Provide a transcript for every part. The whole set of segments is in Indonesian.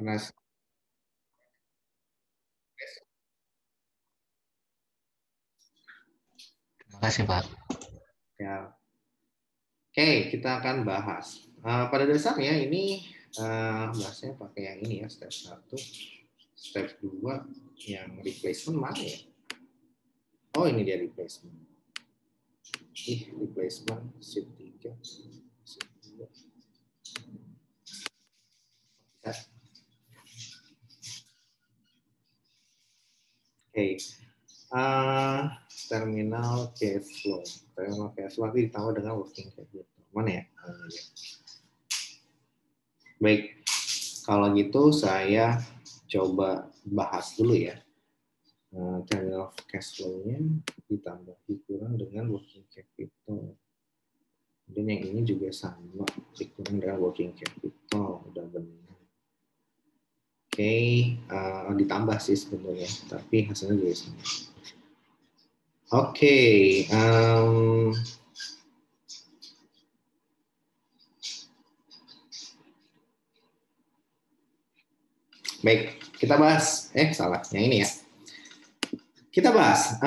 Karena Terima kasih, Pak. ya, oke, kita akan bahas. Pada dasarnya ini bahasanya pakai yang ini ya, step 1, step 2, yang replacement mana ya? Oh, ini dia replacement. Replacement sheet 3. Sheet 2. Ya. Oke. Terminal cash flow. Terminal cash flow nanti ditambah dengan working capital. Mana ya? Baik, kalau gitu saya coba bahas dulu ya. Terminal cash flow-nya ditambah dikurang dengan working capital. Dan yang ini juga sama, dikurang dengan working capital. Udah benar. Oke, ditambah sih sebenarnya, tapi hasilnya juga sama. Oke, baik, kita bahas. Salah, yang ini ya. Kita bahas.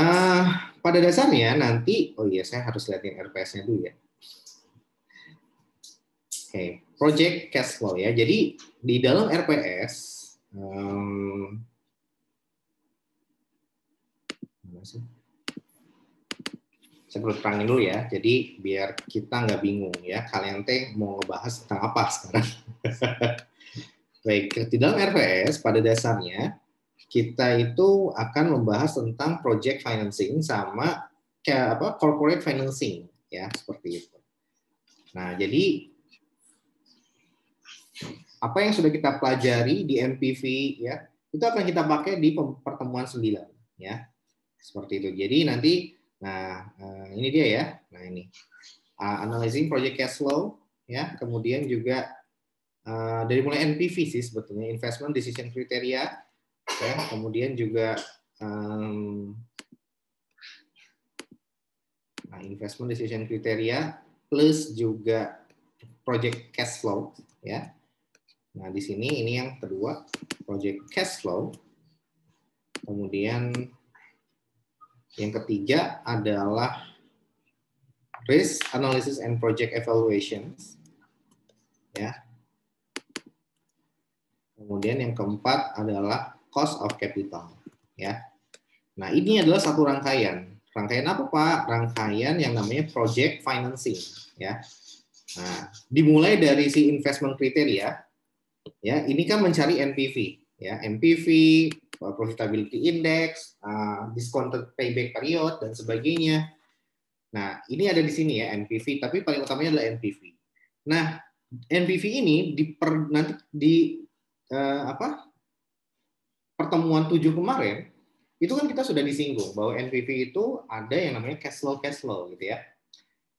Pada dasarnya nanti, oh iya, saya harus lihatin RPS-nya dulu ya. Oke, project cash flow ya. Jadi di dalam RPS, saya perlu terangin dulu ya. Jadi biar kita nggak bingung ya. Kalian mau ngebahas tentang apa sekarang? Baik, di dalam RPS pada dasarnya kita itu akan membahas tentang project financing sama kayak apa corporate financing ya, seperti itu. Nah, jadi apa yang sudah kita pelajari di MPV ya, itu akan kita pakai di pertemuan 9 ya. Seperti itu. Jadi nanti ini dia ya. Nah, ini analyzing project cash flow ya, kemudian juga dari mulai NPV sih sebetulnya, investment decision criteria ya, kemudian juga investment decision criteria plus juga project cash flow ya. Nah, di sini ini yang kedua, project cash flow. Kemudian yang ketiga adalah risk analysis and project evaluations ya. Kemudian yang keempat adalah cost of capital ya. Nah, ini adalah satu rangkaian. Rangkaian apa, Pak? Rangkaian yang namanya project financing ya. Nah, dimulai dari si investment criteria ya, ini kan mencari NPV ya, NPV, profitability index, discounted payback period dan sebagainya. Nah, ini ada di sini ya NPV, tapi paling utamanya adalah NPV. Nah, NPV ini nanti di pertemuan 7 kemarin itu kan kita sudah disinggung bahwa NPV itu ada yang namanya cash flow gitu ya.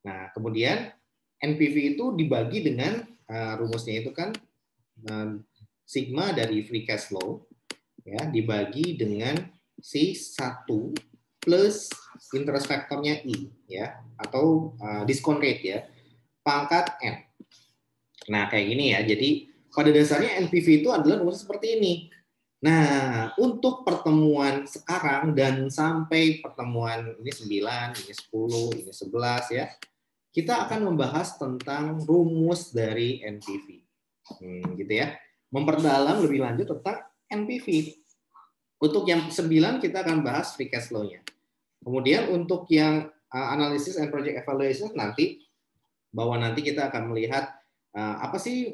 Nah, kemudian NPV itu dibagi dengan rumusnya itu kan sigma dari free cash flow ya dibagi dengan C1 plus interest factornya I ya, atau discount rate ya, pangkat N. Nah, kayak gini ya. Jadi pada dasarnya NPV itu adalah rumus seperti ini. Nah, untuk pertemuan sekarang dan sampai pertemuan ini 9, ini 10, ini 11 ya, kita akan membahas tentang rumus dari NPV. Gitu ya. Memperdalam lebih lanjut tentang NPV. Untuk yang 9 kita akan bahas free cash flow-nya. Kemudian untuk yang analysis and project evaluation nanti, bahwa nanti kita akan melihat apa sih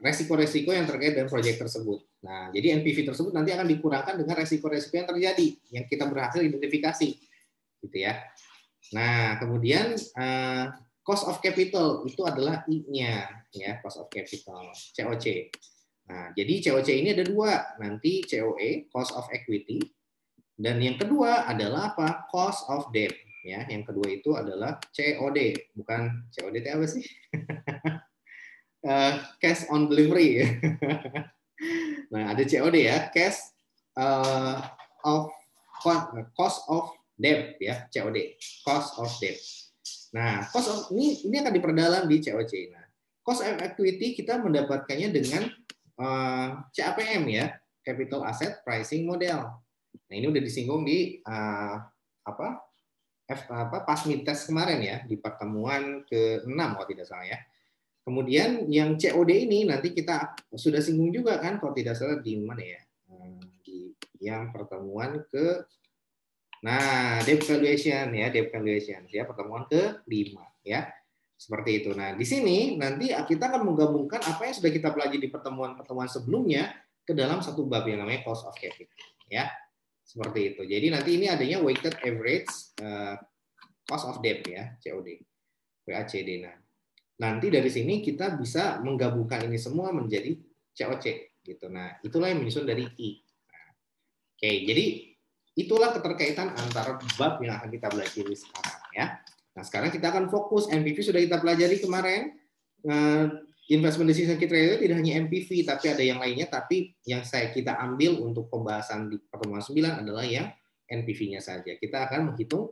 resiko-resiko yang terkait dengan proyek tersebut. Nah, jadi NPV tersebut nanti akan dikurangkan dengan resiko-resiko yang terjadi, yang kita berhasil identifikasi, gitu ya. Nah, kemudian cost of capital itu adalah I-nya, ya, cost of capital, COC. Nah, jadi COC ini ada dua, nanti COE, cost of equity, dan yang kedua adalah apa? Cost of debt, ya. Yang kedua itu adalah COD, bukan COD itu apa sih? Cash on delivery. Nah, ada COD ya, cash of cost of debt ya, COD, cost of debt. Nah, cost of ini akan diperdalam di COC. Nah, cost of equity kita mendapatkannya dengan CAPM ya, Capital Asset Pricing Model. Nah, ini udah disinggung di pas mid-test kemarin ya, di pertemuan ke-6 kalau tidak salah ya. Kemudian yang COD ini nanti kita sudah singgung juga kan, kalau tidak salah di mana ya, di yang pertemuan debt valuation ya, pertemuan ke-5 ya. Seperti itu. Nah, di sini nanti kita akan menggabungkan apa yang sudah kita pelajari di pertemuan-pertemuan sebelumnya ke dalam satu bab yang namanya cost of capital ya. Seperti itu. Jadi nanti ini adanya weighted average cost of debt ya, COD. WACD. Nah, nanti dari sini kita bisa menggabungkan ini semua menjadi COC gitu. Nah, itulah yang menyusun dari I. Nah, oke, jadi itulah keterkaitan antara bab yang akan kita pelajari sekarang ya. Nah, sekarang kita akan fokus NPV sudah kita pelajari kemarin. Investment decision criteria tidak hanya NPV tapi ada yang lainnya, tapi yang kita ambil untuk pembahasan di pertemuan 9 adalah yang NPV-nya saja. Kita akan menghitung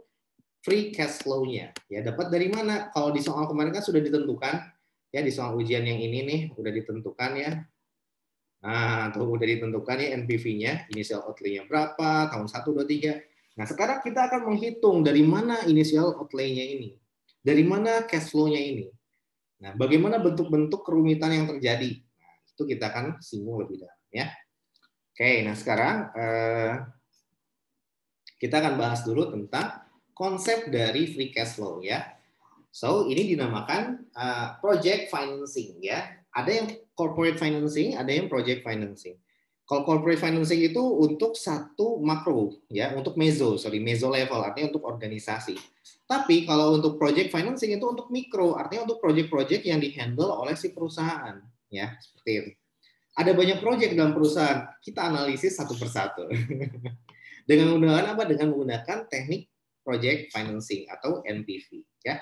free cash flow-nya. Ya, dapat dari mana? Kalau di soal kemarin kan sudah ditentukan ya, di soal ujian yang ini nih udah ditentukan ya. Nah, tuh udah ditentukan ya NPV-nya, initial outlay-nya berapa, tahun 1 2 3. Nah, sekarang kita akan menghitung dari mana initial outlay-nya ini. Dari mana cash flow-nya ini. Nah, bagaimana bentuk-bentuk kerumitan yang terjadi? Nah, itu kita akan singgung lebih dalam ya. Oke, nah sekarang kita akan bahas dulu tentang konsep dari free cash flow ya. So, ini dinamakan project financing ya. Ada yang corporate financing, ada yang project financing. Kalau corporate financing itu untuk satu makro ya, untuk meso level, artinya untuk organisasi. Tapi kalau untuk project financing itu untuk mikro, artinya untuk project-project yang dihandle oleh si perusahaan ya, seperti itu. Ada banyak project dalam perusahaan, kita analisis satu persatu. Dengan menggunakan apa? Dengan menggunakan teknik project financing atau NPV ya.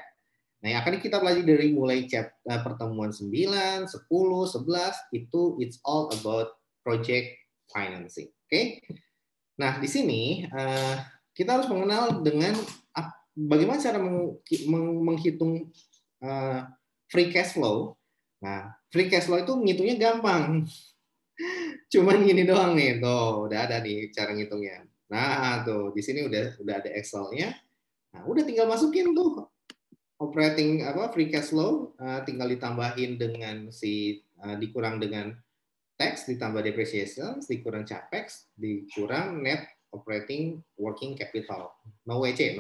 Nah, yang akan kita pelajari dari mulai pertemuan 9, 10, 11 itu it's all about project financing. Oke. Nah, di sini kita harus mengenal dengan bagaimana cara menghitung free cash flow. Nah, free cash flow itu ngitungnya gampang. Cuman gini doang nih, tuh udah ada nih cara ngitungnya. Nah, tuh di sini udah ada Excel-nya. Nah, udah tinggal masukin tuh operating free cash flow, tinggal ditambahin dengan dikurang dengan tax, ditambah depreciation, dikurang capex, dikurang net operating working capital. No WC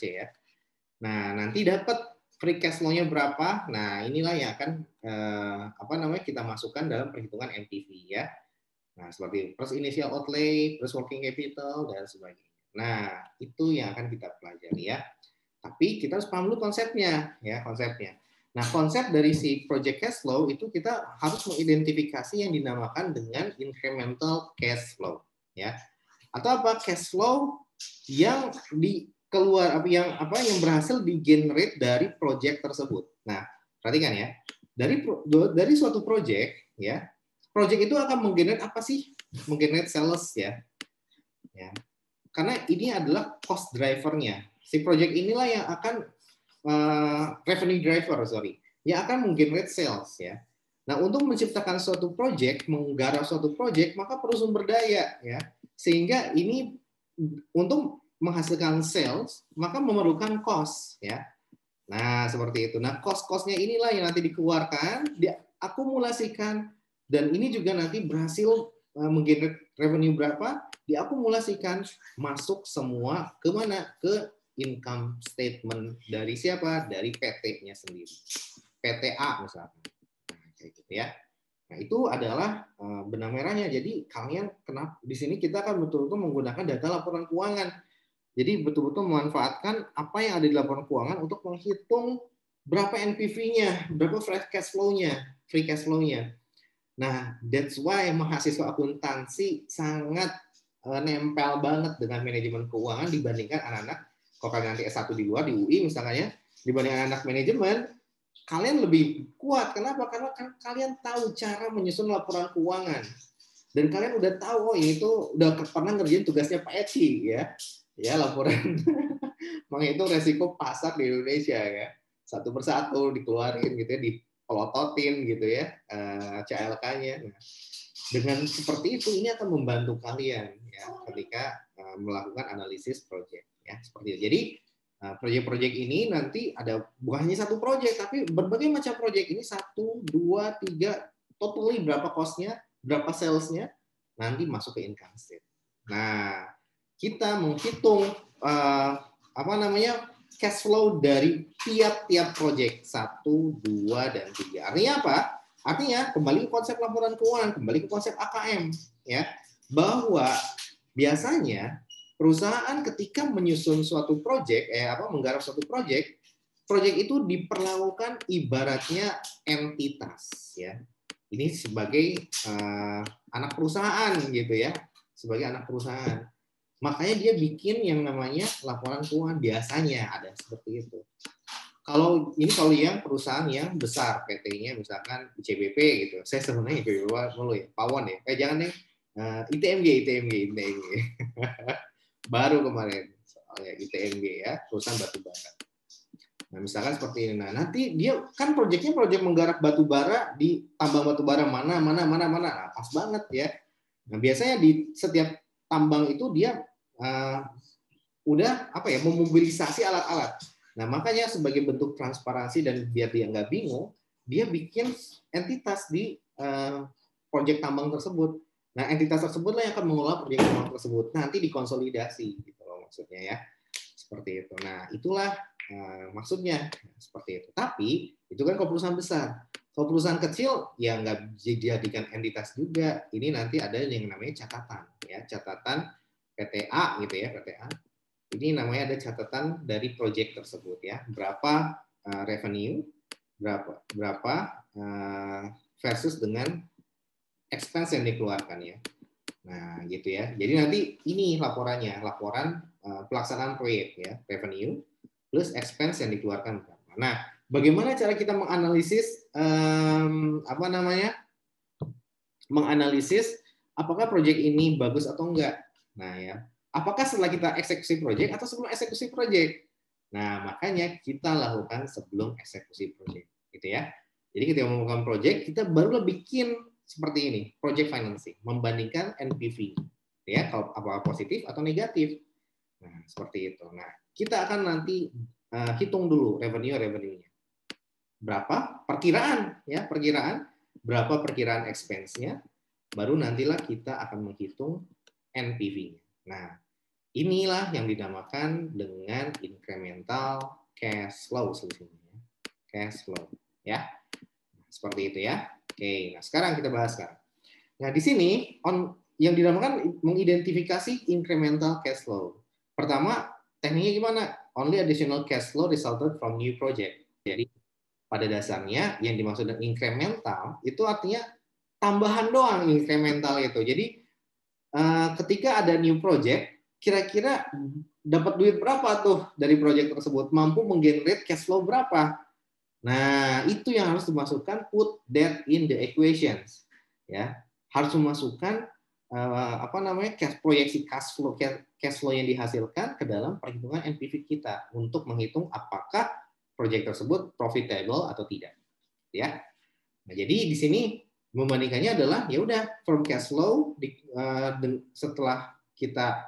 ya. Nah, nanti dapat free cash flow-nya berapa? Nah, inilah yang akan kita masukkan dalam perhitungan NPV ya. Nah, seperti first initial outlay, first working capital dan sebagainya. Nah, itu yang akan kita pelajari ya. Tapi kita harus paham dulu konsepnya ya, konsepnya. Nah, konsep dari si project cash flow itu kita harus mengidentifikasi yang dinamakan dengan incremental cash flow ya. Atau apa? Cash flow yang yang berhasil di-generate dari project tersebut. Nah, perhatikan ya. Dari suatu project ya, project itu akan menggenerate apa sih? Menggenerate sales ya. Ya. Karena ini adalah cost driver-nya. Si project inilah yang akan revenue driver, yang akan menggenerate sales ya. Nah, untuk menciptakan suatu project, menggarap suatu project, maka perlu sumber daya ya. Sehingga ini untuk menghasilkan sales, maka memerlukan cost ya. Nah, seperti itu. Nah, cost-costnya inilah yang nanti dikeluarkan, diakumulasikan, dan ini juga nanti berhasil menggenerate revenue berapa, diakumulasikan, masuk semua ke mana? Ke income statement dari siapa? Dari PT-nya sendiri. PTA misalnya. Nah, kayak gitu ya. Nah, itu adalah benang merahnya. Jadi kalian di sini kita akan betul-betul menggunakan data laporan keuangan. Jadi betul-betul memanfaatkan apa yang ada di laporan keuangan untuk menghitung berapa NPV-nya, berapa free cash flow-nya. Nah, that's why mahasiswa akuntansi sangat nempel banget dengan manajemen keuangan dibandingkan anak-anak, kalau kalian nanti S1 di luar, di UI misalnya ya, dibandingkan anak manajemen, kalian lebih kuat. Kenapa? Karena kalian tahu cara menyusun laporan keuangan. Dan kalian udah tahu, ini tuh udah pernah ngerjain tugasnya Pak Eci ya. Ya, laporan menghitung resiko pasar di Indonesia ya. Satu persatu dikeluarin gitu ya, pelototin gitu ya CLK-nya. Nah, dengan seperti itu ini akan membantu kalian ya ketika melakukan analisis proyek ya seperti itu. Jadi proyek-proyek ini nanti ada bukan hanya satu proyek tapi berbagai macam proyek ini 1, 2, 3 totally berapa cost-nya, berapa sales-nya nanti masuk ke income statement. Nah, kita menghitung cash flow dari tiap-tiap proyek 1, 2, dan 3. Artinya apa? Artinya kembali ke konsep laporan keuangan, kembali ke konsep AKM ya, bahwa biasanya perusahaan ketika menyusun suatu proyek menggarap suatu proyek itu diperlakukan ibaratnya entitas ya. Ini sebagai anak perusahaan gitu ya, sebagai anak perusahaan. Makanya dia bikin yang namanya laporan keuangan, biasanya ada seperti itu. Kalau yang perusahaan yang besar, PT-nya misalkan ICBP gitu. Saya sebenarnya ICBP mulu ya, Pawon ya. Jangan nih ITMG. Baru kemarin soalnya ITMG ya, perusahaan batubara. Nah, misalkan seperti ini. Nah, nanti dia kan proyeknya proyek menggarap batubara di tambang batubara mana. Nah, pas banget ya. Nah, biasanya di setiap tambang itu dia udah memobilisasi alat-alat. Nah, makanya sebagai bentuk transparansi dan biar dia nggak bingung, dia bikin entitas di proyek tambang tersebut. Nah, entitas tersebutlah yang akan mengelola proyek tambang tersebut. Nanti dikonsolidasi, gitu loh maksudnya ya. Seperti itu. Nah, itulah maksudnya seperti itu. Tapi itu kan kalau perusahaan besar. Kalau perusahaan kecil ya nggak dijadikan entitas juga. Ini nanti ada yang namanya catatan, ya catatan PTA gitu ya, PTA. Ini namanya ada catatan dari proyek tersebut ya, berapa revenue, berapa versus dengan expense yang dikeluarkan ya. Nah, gitu ya. Jadi nanti ini laporannya, laporan pelaksanaan proyek ya, revenue plus expense yang dikeluarkan. Nah, bagaimana cara kita menganalisis menganalisis apakah proyek ini bagus atau enggak? Nah, ya. Apakah setelah kita eksekusi proyek atau sebelum eksekusi proyek? Nah, makanya kita lakukan sebelum eksekusi proyek, gitu ya. Jadi ketika melakukan proyek, kita baru bikin seperti ini, project financing, membandingkan NPV, ya, kalau apakah positif atau negatif. Nah, seperti itu. Nah, kita akan nanti hitung dulu revenue-nya. Berapa? Perkiraan, ya, berapa perkiraan expense-nya, baru nantilah kita akan menghitung NPV-nya. Nah, inilah yang dinamakan dengan incremental cash flow solusinya. Cash flow, ya. Seperti itu ya. Oke, nah sekarang kita bahas sekarang. Nah, di sini yang dinamakan mengidentifikasi incremental cash flow. Pertama, tekniknya gimana? Only additional cash flow resulted from new project. Jadi, pada dasarnya yang dimaksud dengan incremental itu artinya tambahan doang incremental itu. Jadi, ketika ada new project, kira-kira dapat duit berapa tuh dari project tersebut? Mampu menggenerate cash flow berapa? Nah, itu yang harus dimasukkan, put that in the equations. Ya, harus memasukkan proyeksi cash flow yang dihasilkan ke dalam perhitungan NPV kita untuk menghitung apakah proyek tersebut profitable atau tidak. Ya. Nah, jadi di sini membandingkannya adalah ya udah from cash flow setelah kita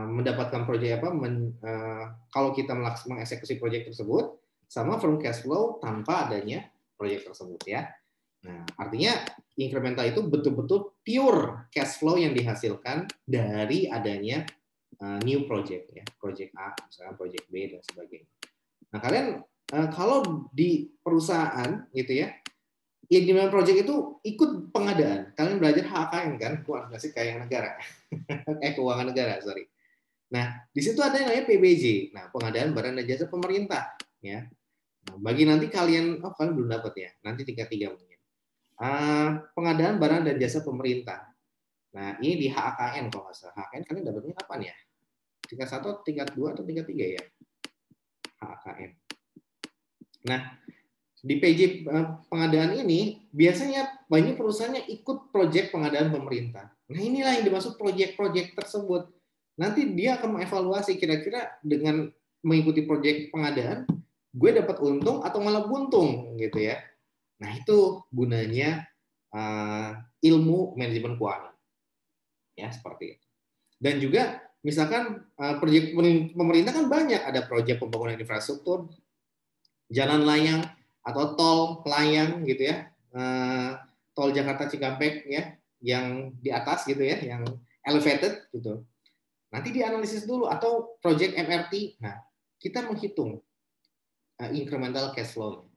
mendapatkan proyek kalau kita mengeksekusi proyek tersebut sama from cash flow tanpa adanya proyek tersebut ya. Nah, artinya incremental itu betul-betul pure cash flow yang dihasilkan dari adanya new project ya, project A, misalnya project B dan sebagainya. Nah, kalian kalau di perusahaan gitu ya, yang dimana project itu ikut pengadaan. Kalian belajar HKM kan, keuangan negara. Keuangan negara, sorry. Nah, di situ ada yang namanya PBJ. Nah, pengadaan barang dan jasa pemerintah ya. Nah, bagi nanti kalian belum dapat ya, nanti tingkat 3 mungkin. Pengadaan barang dan jasa pemerintah. Nah, ini di HKN kalau nggak salah. HKN kalian dapatnya kapan ya? Tingkat 1, tingkat 2 atau tingkat 3 ya? HKN. Nah, di PJ pengadaan ini biasanya banyak perusahaannya ikut proyek pengadaan pemerintah. Nah, inilah yang dimaksud proyek-proyek tersebut. Nanti dia akan mengevaluasi kira-kira dengan mengikuti proyek pengadaan, gue dapat untung atau malah buntung gitu ya. Nah, itu gunanya ilmu manajemen keuangan. Ya, seperti itu. Dan juga misalkan proyek pemerintah kan banyak, ada proyek pembangunan infrastruktur, jalan layang atau tol layang gitu ya, tol Jakarta Cikampek ya, yang di atas gitu ya, yang elevated gitu. Nanti dianalisis dulu, atau proyek MRT. Nah, kita menghitung incremental cash flow.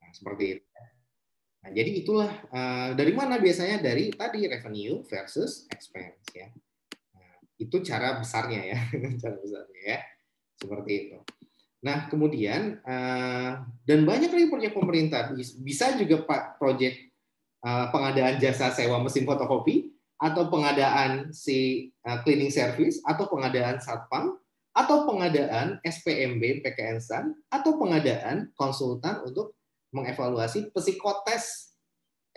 Nah, seperti itu. Nah, jadi itulah dari mana biasanya, dari tadi revenue versus expense ya. Nah, itu cara besarnya ya, cara besarnya ya, seperti itu. Nah, kemudian dan banyak lagi proyek pemerintah, bisa juga Pak proyek pengadaan jasa sewa mesin fotokopi, atau pengadaan si cleaning service, atau pengadaan satpam, atau pengadaan SPMB PKN-san, atau pengadaan konsultan untuk mengevaluasi psikotes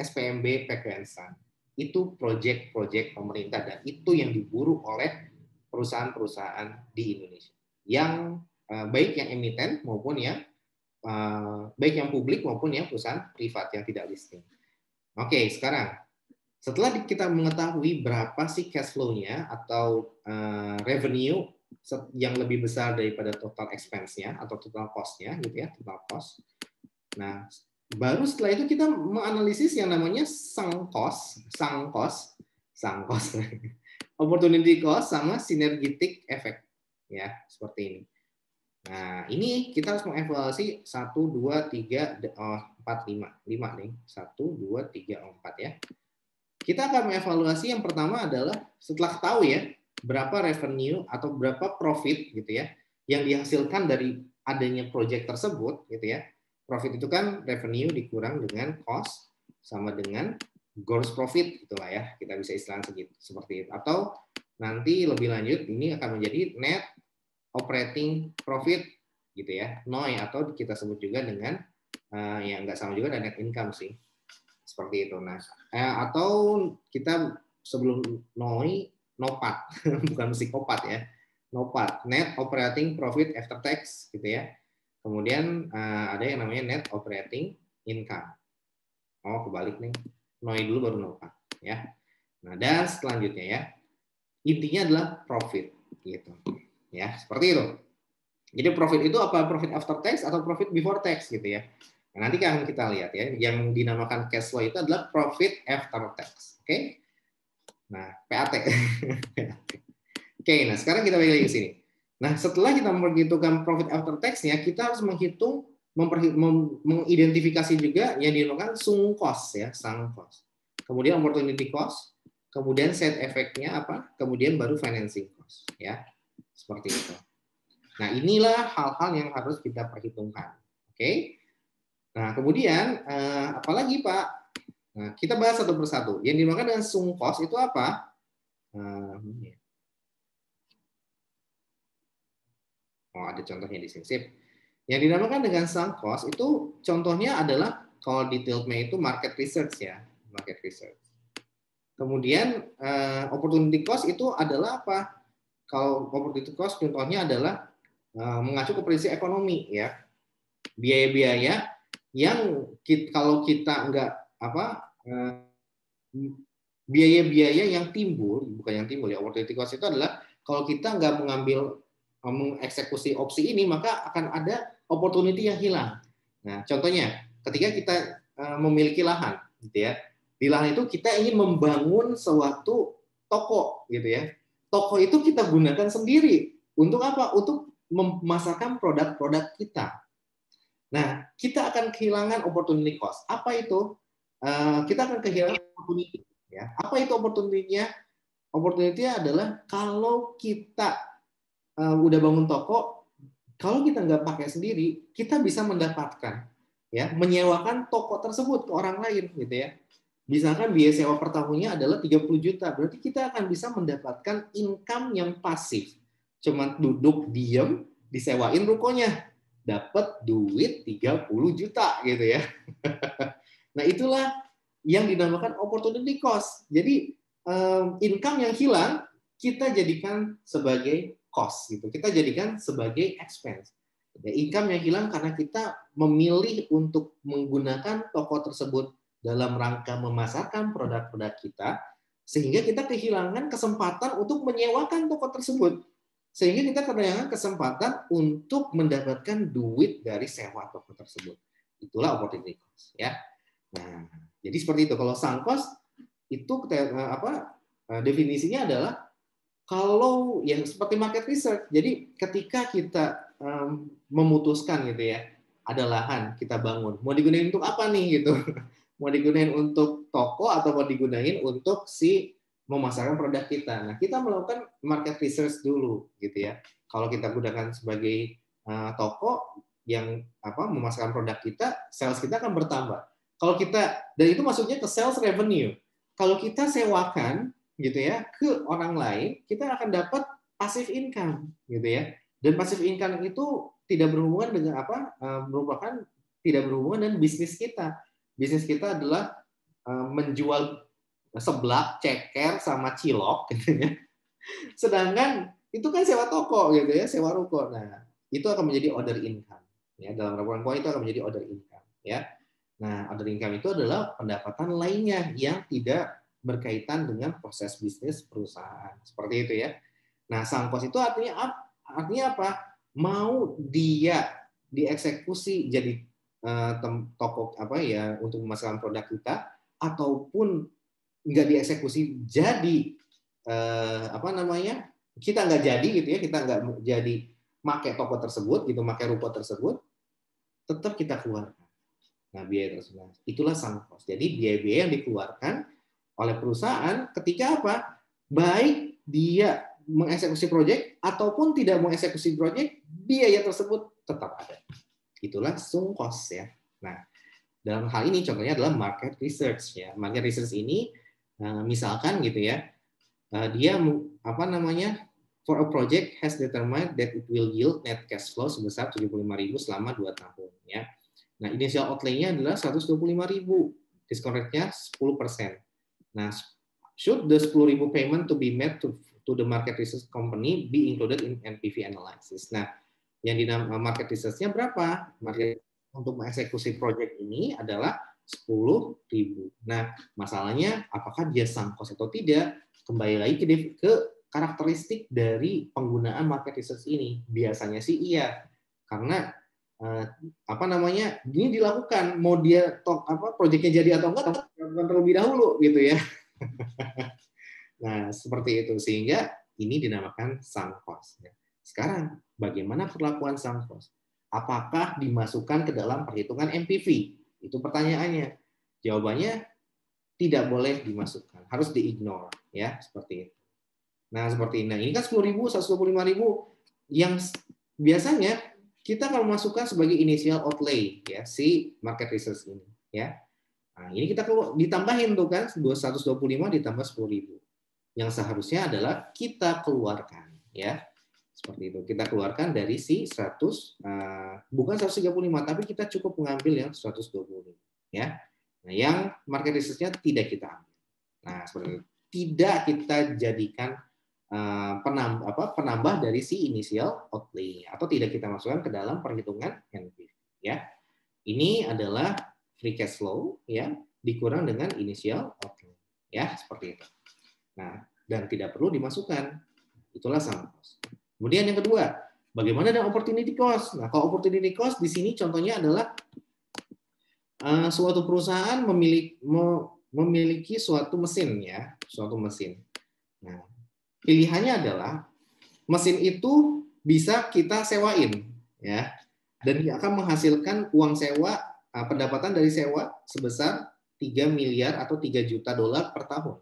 SPMB PKN-san. Itu proyek-proyek pemerintah, dan itu yang diburu oleh perusahaan-perusahaan di Indonesia. Yang baik yang emiten maupun yang baik yang publik maupun yang perusahaan privat yang tidak listing. Oke, sekarang setelah kita mengetahui berapa sih cash flow-nya atau revenue yang lebih besar daripada total expense-nya atau total cost-nya gitu ya, total cost. Nah, baru setelah itu kita menganalisis yang namanya sunk cost, opportunity cost sama synergetic effect ya, seperti ini. Nah, ini kita harus mengevaluasi 1 2 3 4 5 nih. 1 2 3 4 ya. Kita akan mengevaluasi yang pertama adalah setelah tahu ya berapa revenue atau berapa profit gitu ya yang dihasilkan dari adanya project tersebut gitu ya. Profit itu kan revenue dikurang dengan cost sama dengan gross profit gitulah ya. Kita bisa istilahkan seperti itu. Atau nanti lebih lanjut ini akan menjadi net operating profit gitu ya, NOI, atau kita sebut juga dengan yang nggak sama juga dengan net income sih, seperti itu. Nah, atau kita sebelum NOI, NOPAT, bukan psikopat ya, NOPAT, net operating profit after tax gitu ya. Kemudian ada yang namanya net operating income. Oh, kebalik nih, NOI dulu baru NOPAT ya. Nah, dan selanjutnya ya, intinya adalah profit gitu. Ya, seperti itu. Jadi profit itu apa? Profit after tax atau profit before tax gitu ya. Nah, nanti kan kita lihat ya, yang dinamakan cash flow itu adalah profit after tax. Oke? Nah, PAT. Oke, nah sekarang kita balik lagi ke sini. Nah, setelah kita memperhitungkan profit after tax-nya, kita harus menghitung, mengidentifikasi juga yang dinamakan sunk cost ya, sunk cost. Kemudian opportunity cost, kemudian set efeknya apa? Kemudian baru financing cost ya. Seperti itu. Nah, inilah hal-hal yang harus kita perhitungkan. Oke. Nah, kemudian apalagi Pak? Nah, kita bahas satu persatu. Yang dimaksud dengan sunk cost itu apa? Oh, ada contohnya di sini. Sip. Yang dinamakan dengan sunk cost itu contohnya adalah kalau di Tiltme itu market research ya, market research. Kemudian opportunity cost itu adalah apa? Kalau opportunity cost contohnya adalah mengacu ke prinsip ekonomi ya, biaya-biaya yang kalau kita nggak biaya-biaya yang timbul, bukan yang timbul ya, opportunity cost itu adalah kalau kita nggak mengeksekusi opsi ini, maka akan ada opportunity yang hilang. Nah, contohnya ketika kita memiliki lahan gitu ya, di lahan itu kita ingin membangun suatu toko gitu ya. Toko itu kita gunakan sendiri untuk apa? Untuk memasarkan produk-produk kita. Nah, kita akan kehilangan opportunity cost. Apa itu? Kita akan kehilangan opportunity. Ya. Apa itu opportunity-nya? Opportunity-nya adalah kalau kita udah bangun toko, kalau kita nggak pakai sendiri, kita bisa mendapatkan, ya, menyewakan toko tersebut ke orang lain, gitu ya. Misalkan biaya sewa per tahunnya adalah 30 juta, berarti kita akan bisa mendapatkan income yang pasif. Cuma duduk diem, disewain rukonya, dapat duit 30 juta gitu ya. Nah, itulah yang dinamakan opportunity cost. Jadi income yang hilang kita jadikan sebagai cost gitu. Kita jadikan sebagai expense. Ya, income yang hilang karena kita memilih untuk menggunakan toko tersebut dalam rangka memasarkan produk-produk kita, sehingga kita kehilangan kesempatan untuk menyewakan toko tersebut. Sehingga kita kehilangan kesempatan untuk mendapatkan duit dari sewa toko tersebut. Itulah opportunity cost, ya. Nah, jadi seperti itu. Kalau sunk cost itu definisinya adalah kalau yang seperti market research. Jadi ketika kita memutuskan gitu ya, ada lahan kita bangun, mau digunain untuk apa nih gitu? Mau digunain untuk toko atau mau digunain untuk si memasarkan produk kita. Nah, kita melakukan market research dulu gitu ya. Kalau kita gunakan sebagai toko yang memasarkan produk kita, sales kita akan bertambah. Kalau kita, dan itu masuknya ke sales revenue. Kalau kita sewakan gitu ya ke orang lain, kita akan dapat passive income gitu ya. Dan passive income itu tidak berhubungan dengan merupakan tidak berhubungan dengan bisnis kita. Bisnis kita adalah menjual seblak, ceker, sama cilok gitu ya. Sedangkan itu kan sewa toko gitu ya, sewa ruko. Nah, itu akan menjadi other income. Ya, dalam laporan keuangan itu akan menjadi other income. Ya. Nah, other income itu adalah pendapatan lainnya yang tidak berkaitan dengan proses bisnis perusahaan. Seperti itu ya. Nah, sunk cost itu artinya apa? Mau dia dieksekusi jadi toko untuk memasarkan produk kita, ataupun nggak dieksekusi jadi kita nggak jadi gitu ya, kita nggak jadi pakai toko tersebut gitu, pakai ruko tersebut, tetap kita keluarkan. Nah, biaya tersebut itulah sunk cost. Jadi biaya-biaya yang dikeluarkan oleh perusahaan ketika apa? Baik dia mengeksekusi proyek ataupun tidak mengeksekusi proyek, biaya tersebut tetap ada. Itulah sunk cost ya. Nah, dalam hal ini contohnya adalah market research ya. Market research ini misalkan gitu ya, dia for a project has determined that it will yield net cash flow sebesar 75.000 selama 2 tahun ya. Nah, initial outlay-nya adalah 125.000, discount rate-nya 10%. Nah, should the 10.000 payment to be made to the market research company be included in NPV analysis. Nah, yang di market research-nya berapa? Market untuk mengeksekusi proyek ini adalah 10.000. Nah, masalahnya apakah dia sunk cost atau tidak? Kembali lagi ke karakteristik dari penggunaan market research ini. Biasanya sih iya, karena ini dilakukan, mau dia proyeknya jadi atau enggak terlebih dahulu gitu ya. Nah, seperti itu, sehingga ini dinamakan sunk cost. Sekarang, bagaimana perlakuan sunk cost? Apakah dimasukkan ke dalam perhitungan NPV? Itu pertanyaannya. Jawabannya tidak boleh dimasukkan, harus di-ignore ya, seperti itu. Nah, seperti ini. Ini kan 10.000, 125.000 yang biasanya kita kalau masukkan sebagai initial outlay ya si market research ini ya. Nah, ini kita ditambahin tuh kan 125 ditambah 10.000. Yang seharusnya adalah kita keluarkan ya. Seperti itu. Kita keluarkan dari si 100 bukan 135 tapi kita cukup mengambil yang 120 ya. Nah, yang market research-nya tidak kita ambil. Nah, seperti itu. Tidak kita jadikan penambah dari si initial outlay atau tidak kita masukkan ke dalam perhitungan NPV ya. Ini adalah free cash flow ya dikurang dengan initial outlay ya, seperti itu. Nah, dan tidak perlu dimasukkan. Itulah sunk cost. Kemudian yang kedua, bagaimana dengan opportunity cost? Nah, kalau opportunity cost di sini contohnya adalah suatu perusahaan memiliki suatu mesin ya, suatu mesin. Nah, pilihannya adalah mesin itu bisa kita sewain ya, dan dia akan menghasilkan uang sewa, pendapatan dari sewa sebesar 3 miliar atau 3 juta dolar per tahun.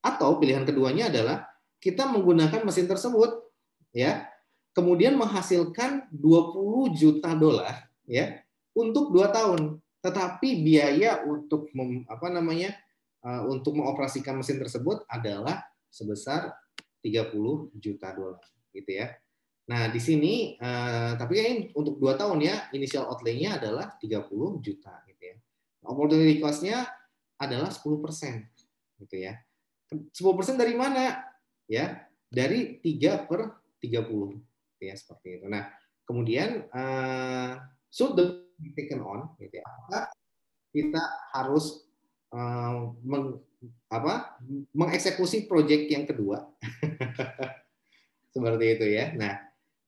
Atau pilihan keduanya adalah kita menggunakan mesin tersebut ya, kemudian menghasilkan 20 juta dolar ya untuk 2 tahun. Tetapi biaya untuk untuk mengoperasikan mesin tersebut adalah sebesar 30 juta dolar gitu ya. Nah, di sini tapi ini untuk 2 tahun ya, initial outlay-nya adalah 30 juta gitu ya. Opportunity cost-nya adalah 10% gitu ya. 10% dari mana? Ya, dari 3/30 ya, seperti itu. Nah, kemudian should the taken on, gitu ya. Apakah kita harus mengeksekusi proyek yang kedua seperti itu ya. Nah,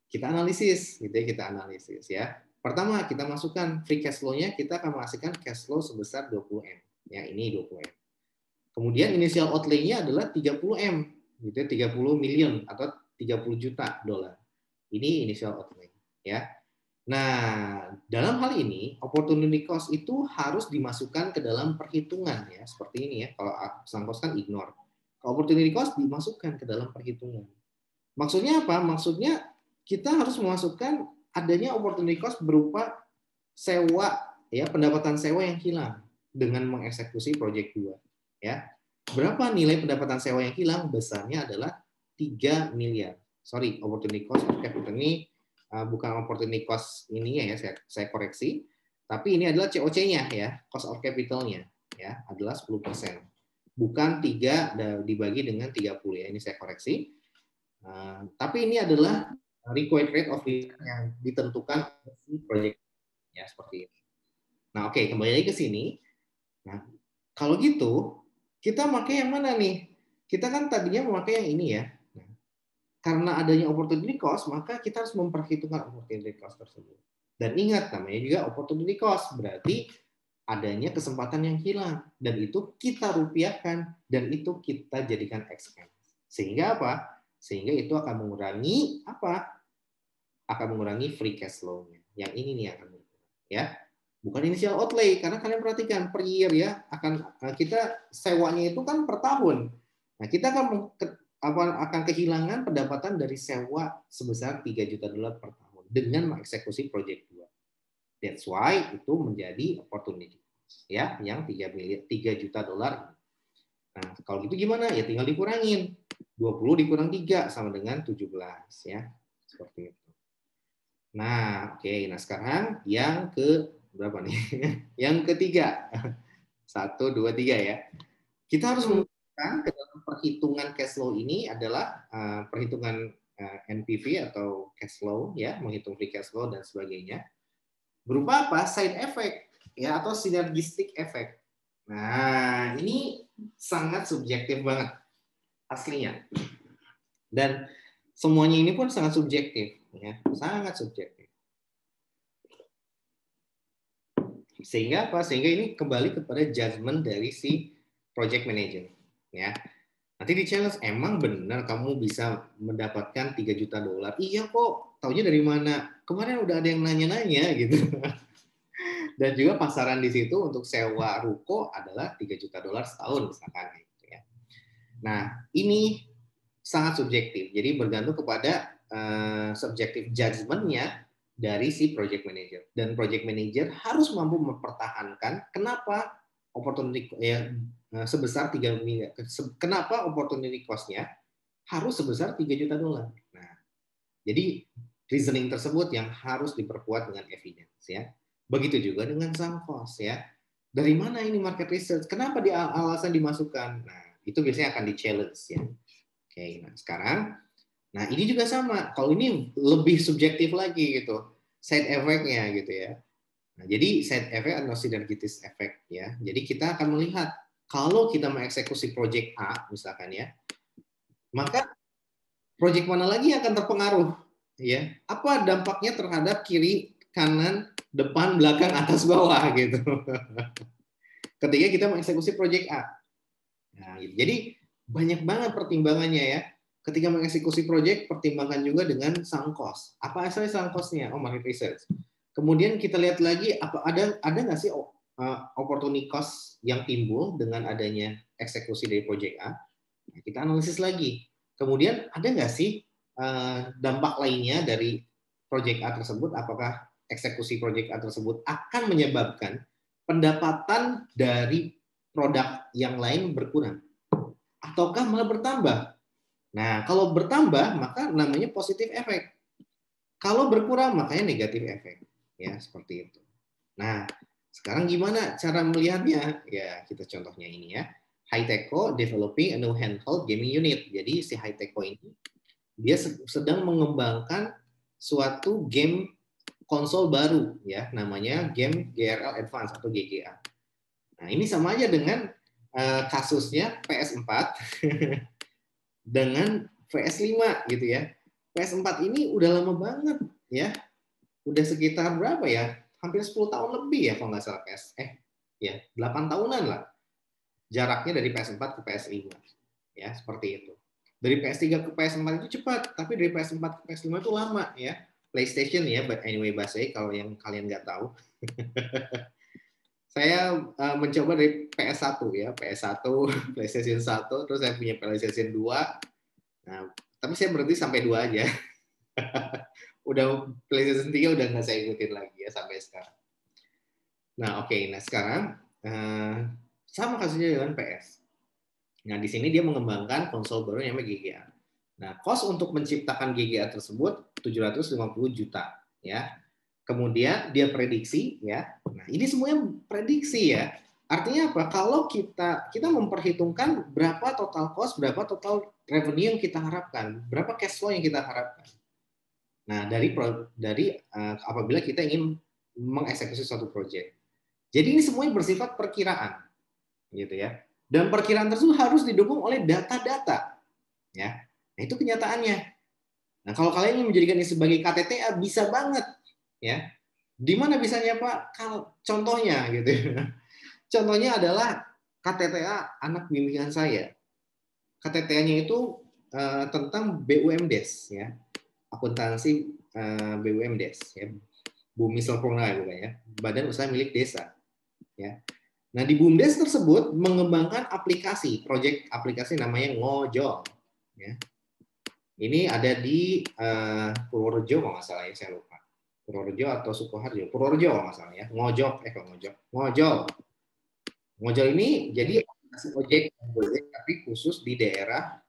kita analisis, gitu ya, kita analisis ya. Pertama, kita masukkan free cash flow-nya, kita akan menghasilkan cash flow sebesar 20M. Ya, ini 20M. Kemudian initial outlay-nya adalah 30M, gitu ya, 30 million atau 30 juta dolar. Ini initial outlay, ya. Nah, dalam hal ini opportunity cost itu harus dimasukkan ke dalam perhitungan ya, seperti ini ya. Kalau sunk cost kan ignore. Kalau opportunity cost dimasukkan ke dalam perhitungan. Maksudnya apa? Maksudnya kita harus memasukkan adanya opportunity cost berupa sewa ya, pendapatan sewa yang hilang dengan mengeksekusi proyek 2 ya. Berapa nilai pendapatan sewa yang hilang? Besarnya adalah 3 miliar. Sorry, opportunity cost of capital ini bukan opportunity cost ini ya, saya koreksi, tapi ini adalah COC-nya ya, cost of capital-nya ya, adalah 10%. Bukan 3 dibagi dengan 30 ya, ini saya koreksi. Tapi ini adalah required rate of return yang ditentukan oleh proyek ya, seperti itu. Nah, oke, kembali lagi ke sini. Nah, kalau gitu kita pakai yang mana nih? Kita kan tadinya memakai yang ini ya. Karena adanya opportunity cost, maka kita harus memperhitungkan opportunity cost tersebut. Dan ingat, namanya juga opportunity cost, berarti adanya kesempatan yang hilang. Dan itu kita rupiahkan, dan itu kita jadikan expense. Sehingga apa? Sehingga itu akan mengurangi apa? Akan mengurangi free cash flow-nya. Yang ini nih akan mengurangi. Ya. Bukan initial outlay, karena kalian perhatikan per year ya, kita sewanya itu kan per tahun. Nah, kita akan kehilangan pendapatan dari sewa sebesar 3 juta dolar per tahun dengan mengeksekusi proyek 2. That's why itu menjadi opportunity ya, yang 3 juta dolar. Nah, kalau gitu gimana? Ya tinggal dikurangin. 20 dikurang 3 sama dengan 17 ya. Seperti itu. Nah, oke. Nah, sekarang yang ke berapa nih? Yang ketiga. 1 2 3 ya. Kita harus ke dalam perhitungan cash flow ini adalah perhitungan NPV atau cash flow ya, menghitung free cash flow dan sebagainya. Berupa apa? Side effect ya, atau synergistic effect. Nah, ini sangat subjektif banget aslinya. Dan semuanya ini pun sangat subjektif ya, sangat subjektif. Sehingga apa? Sehingga ini kembali kepada judgment dari si project manager ya. Nanti di challenge, emang benar kamu bisa mendapatkan 3 juta dolar? Iya kok, taunya dari mana? Kemarin udah ada yang nanya-nanya gitu. Dan juga pasaran di situ untuk sewa ruko adalah 3 juta dolar setahun misalkan gitu ya. Nah, ini sangat subjektif. Jadi bergantung kepada subjektif judgment-nya dari si project manager. Dan project manager harus mampu mempertahankan kenapa opportunity ya, sebesar 3 miliar. Kenapa opportunity cost-nya harus sebesar 3 juta dolar. Nah, jadi reasoning tersebut yang harus diperkuat dengan evidence ya. Begitu juga dengan sunk cost ya. Dari mana ini market research? Kenapa alasan dimasukkan? Nah, itu biasanya akan di-challenge ya. Oke, nah sekarang nah ini juga sama. Kalau ini lebih subjektif lagi gitu. Side effect-nya gitu ya. Nah, jadi side effect atau synergistic effect ya. Jadi kita akan melihat kalau kita mengeksekusi project A misalkan ya, maka project mana lagi yang akan terpengaruh ya? Apa dampaknya terhadap kiri, kanan, depan, belakang, atas, bawah gitu. Ketika kita mengeksekusi project A. Nah, gitu. Jadi banyak banget pertimbangannya ya. Ketika mengeksekusi project, pertimbangkan juga dengan sunk cost. Apa asalnya sunk cost-nya? Oh, market research. Kemudian kita lihat lagi apa ada nggak sih opportunity cost yang timbul dengan adanya eksekusi dari project A? Nah, kita analisis lagi. Kemudian ada nggak sih dampak lainnya dari project A tersebut? Apakah eksekusi project A tersebut akan menyebabkan pendapatan dari produk yang lain berkurang? Ataukah malah bertambah? Nah, kalau bertambah, maka namanya positif efek. Kalau berkurang, makanya negatif efek. Ya, seperti itu. Nah, sekarang gimana cara melihatnya? Ya, kita contohnya ini ya. Hi-Teko developing a new handheld gaming unit. Jadi si Hi-Teko ini dia sedang mengembangkan suatu game konsol baru ya, namanya game GRL Advance atau GGA. Nah, ini sama aja dengan kasusnya PS4 dengan PS5 gitu ya. PS4 ini udah lama banget ya. Udah sekitar berapa ya? Hampir 10 tahun lebih ya kalau nggak salah ya 8 tahunan lah jaraknya dari PS4 ke PS5 ya, seperti itu. Dari PS3 ke PS4 itu cepat, tapi dari PS4 ke PS5 itu lama ya. PlayStation ya, but anyway bahasanya kalau yang kalian nggak tahu. Saya mencoba dari PS1 ya, PS1, PlayStation 1, terus saya punya PlayStation 2. Nah, tapi saya berhenti sampai 2 aja. Udah PlayStation 3 udah nggak saya ikutin lagi ya sampai sekarang. Nah, oke. Nah, sekarang sama kasusnya dengan PS. Nah, di sini dia mengembangkan konsol baru yang namanya GGA. Nah, cost untuk menciptakan GGA tersebut 750 juta ya. Kemudian dia prediksi ya. Nah, ini semuanya prediksi ya. Artinya apa? Kalau kita memperhitungkan berapa total cost, berapa total revenue yang kita harapkan, berapa cash flow yang kita harapkan. Nah, dari apabila kita ingin mengeksekusi suatu proyek. Jadi ini semuanya bersifat perkiraan, gitu ya. Dan perkiraan tersebut harus didukung oleh data-data, ya. Nah, itu kenyataannya. Nah, kalau kalian ingin menjadikan ini sebagai KTTA bisa banget, ya. Di mana bisanya Pak? Contohnya, gitu. Contohnya adalah KTTA anak bimbingan saya. KTTA-nya itu tentang BUMDes, ya. Akuntansi BUMDes, ya. Bumi Sempurna ya, Badan Usaha Milik Desa, ya. Nah, di BUMDes tersebut mengembangkan proyek aplikasi namanya Ngojol. Ya. Ini ada di Purworejo kalau nggak salah ya, saya lupa. Purworejo atau Sukoharjo. Purworejo kalau nggak salah ya. Ngojol ini jadi aplikasi ojek tapi khusus di daerah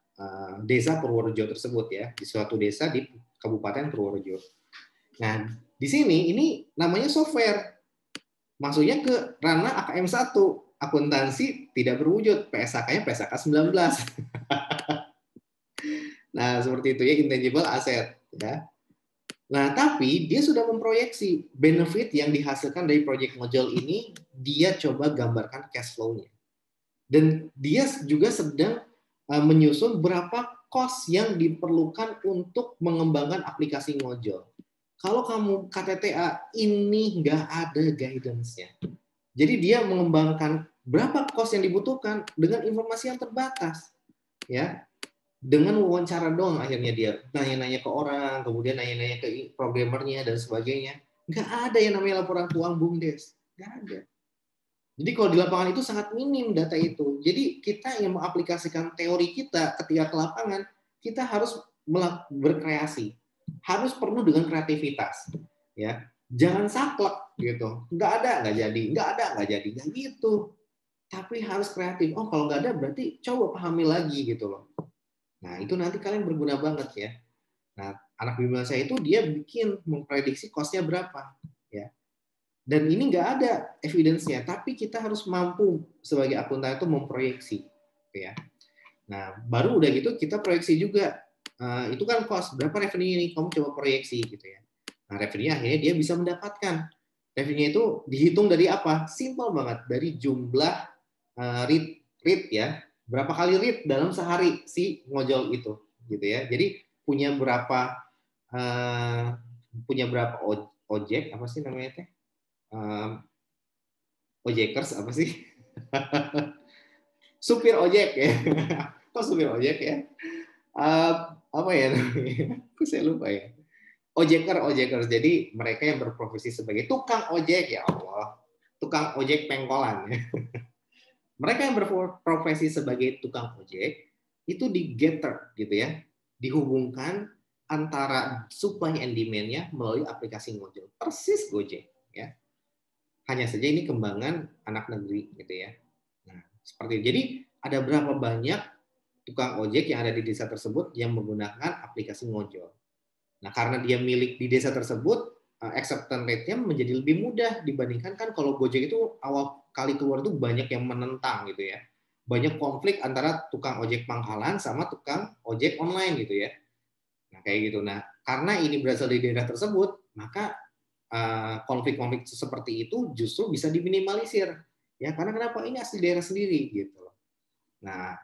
desa Purworejo tersebut ya, di suatu desa di Kabupaten Purworejo. Nah, di sini ini namanya software. Maksudnya ke ranah AKM 1, akuntansi tidak berwujud, PSAK-nya PSAK 19. Nah, seperti itu ya, intangible asset ya. Nah, tapi dia sudah memproyeksi benefit yang dihasilkan dari proyek Ngojol ini, dia coba gambarkan cash flow-nya. Dan dia juga sedang menyusun berapa cost yang diperlukan untuk mengembangkan aplikasi Ngojol. Kalau kamu KTTA, ini nggak ada guidance-nya. Jadi dia mengembangkan berapa cost yang dibutuhkan dengan informasi yang terbatas. Ya, dengan wawancara doang akhirnya dia nanya-nanya ke orang, kemudian nanya-nanya ke programmernya dan sebagainya. Nggak ada yang namanya laporan keuangan BUMDes. Nggak ada. Jadi kalau di lapangan itu sangat minim data itu. Jadi kita yang mengaplikasikan teori kita ketika ke lapangan, kita harus berkreasi. Harus penuh dengan kreativitas. Ya, jangan saklek gitu. Nggak ada, nggak jadi. Nggak ada, nggak jadi. Nggak gitu. Tapi harus kreatif. Oh, kalau nggak ada berarti coba pahami lagi gitu loh. Nah, itu nanti kalian berguna banget ya. Nah, anak bimbingan saya itu dia bikin memprediksi cost-nya berapa. Ya. Dan ini nggak ada evidence-nya, tapi kita harus mampu sebagai akuntan itu memproyeksi. Ya. Nah, baru udah gitu kita proyeksi juga. Itu kan cost, berapa revenue ini? Kamu coba proyeksi gitu ya. Nah, revenue akhirnya dia bisa mendapatkan. Revenue itu dihitung dari apa? Simple banget, dari jumlah read ya. Berapa kali read dalam sehari si Ngojol itu gitu ya. Jadi punya berapa ojek apa sih namanya teh? Ojekers apa sih? Supir ojek ya. Kok supir ojek ya? Apa ya namanya? Aku saya lupa ya. Ojekers. Jadi mereka yang berprofesi sebagai tukang ojek, ya Allah. Tukang ojek pengkolan ya. Mereka yang berprofesi sebagai tukang ojek itu di-gather gitu ya. Dihubungkan antara supply and demand-nya melalui aplikasi Ngojol. Persis Gojek ya. Hanya saja ini kembangan anak negeri gitu ya. Nah, seperti itu. Jadi ada berapa banyak tukang ojek yang ada di desa tersebut yang menggunakan aplikasi Ngojol. Nah, karena dia milik di desa tersebut, acceptance rate-nya menjadi lebih mudah dibandingkan kan kalau Gojek itu awal kali keluar itu banyak yang menentang gitu ya. Banyak konflik antara tukang ojek pangkalan sama tukang ojek online gitu ya. Nah, kayak gitu. Nah, karena ini berasal dari daerah tersebut, maka konflik-konflik seperti itu justru bisa diminimalisir. Ya, karena kenapa? Ini asli daerah sendiri gitu. Nah,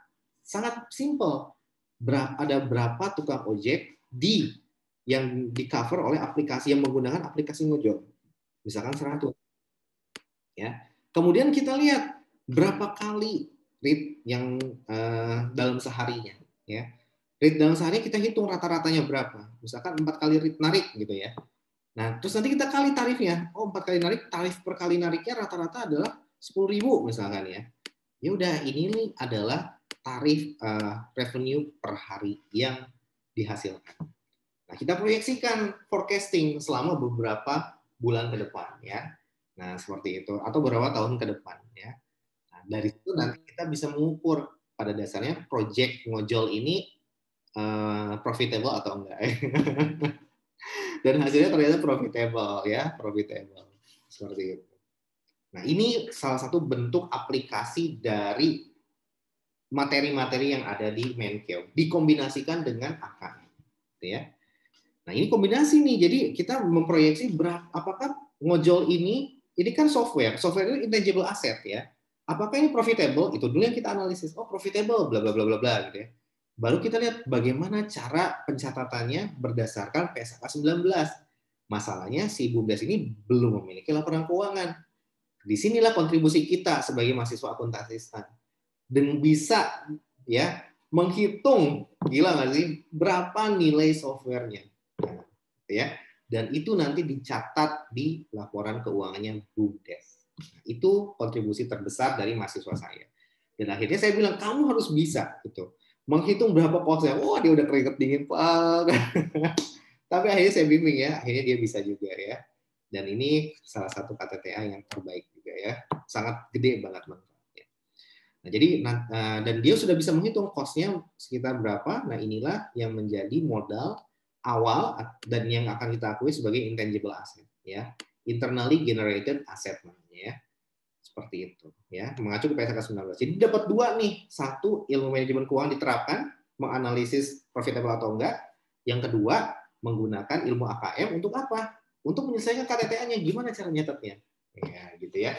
sangat simple. Ada berapa tukang ojek yang di cover oleh aplikasi yang menggunakan aplikasi ngojol? Misalkan 100. Ya. Kemudian kita lihat berapa kali read yang dalam seharinya, ya. Read dalam sehari kita hitung rata-ratanya berapa. Misalkan 4 kali read narik gitu ya. Nah, terus nanti kita kali tarifnya. Oh, 4 kali narik, tarif per kali nariknya rata-rata adalah 10.000 misalkan ya. Ya udah, ini adalah tarif revenue per hari yang dihasilkan. Nah, kita proyeksikan forecasting selama beberapa bulan ke depan ya. Nah, seperti itu, atau beberapa tahun ke depan ya. Nah, dari situ nanti kita bisa mengukur pada dasarnya project ngojol ini profitable atau enggak. Dan hasilnya ternyata profitable ya, profitable. Seperti itu. Nah, ini salah satu bentuk aplikasi dari materi-materi yang ada di Menkeu dikombinasikan dengan AKM, gitu ya. Nah, ini kombinasi nih. Jadi kita memproyeksi apakah ngojol ini kan software itu intangible asset ya. Apakah ini profitable? Itu dulu yang kita analisis. Oh, profitable, bla bla bla bla bla gitu ya. Baru kita lihat bagaimana cara pencatatannya berdasarkan PSAK 19. Masalahnya si BUMDes ini belum memiliki laporan keuangan. Disinilah kontribusi kita sebagai mahasiswa akuntansi dan bisa ya menghitung, gila nggak sih, berapa nilai softwarenya, nah, ya, dan itu nanti dicatat di laporan keuangannya BUMDes. Nah, itu kontribusi terbesar dari mahasiswa saya. Dan akhirnya saya bilang kamu harus bisa gitu menghitung berapa costnya. Wah, dia udah keringet dingin pak. Tapi akhirnya saya bimbing ya, akhirnya dia bisa juga ya. Dan ini salah satu KTTA yang terbaik juga ya, sangat gede banget manfaatnya. Nah, jadi dan dia sudah bisa menghitung cost-nya sekitar berapa. Nah, inilah yang menjadi modal awal dan yang akan kita akui sebagai intangible asset ya, internally generated asset namanya ya. Seperti itu ya, mengacu ke PSAK 19. Jadi dapat dua nih, satu ilmu manajemen keuangan diterapkan menganalisis profitable atau enggak. Yang kedua, menggunakan ilmu AKM untuk apa? Untuk menyelesaikan KTTA-nya, gimana cara nyatetnya? Ya, gitu ya.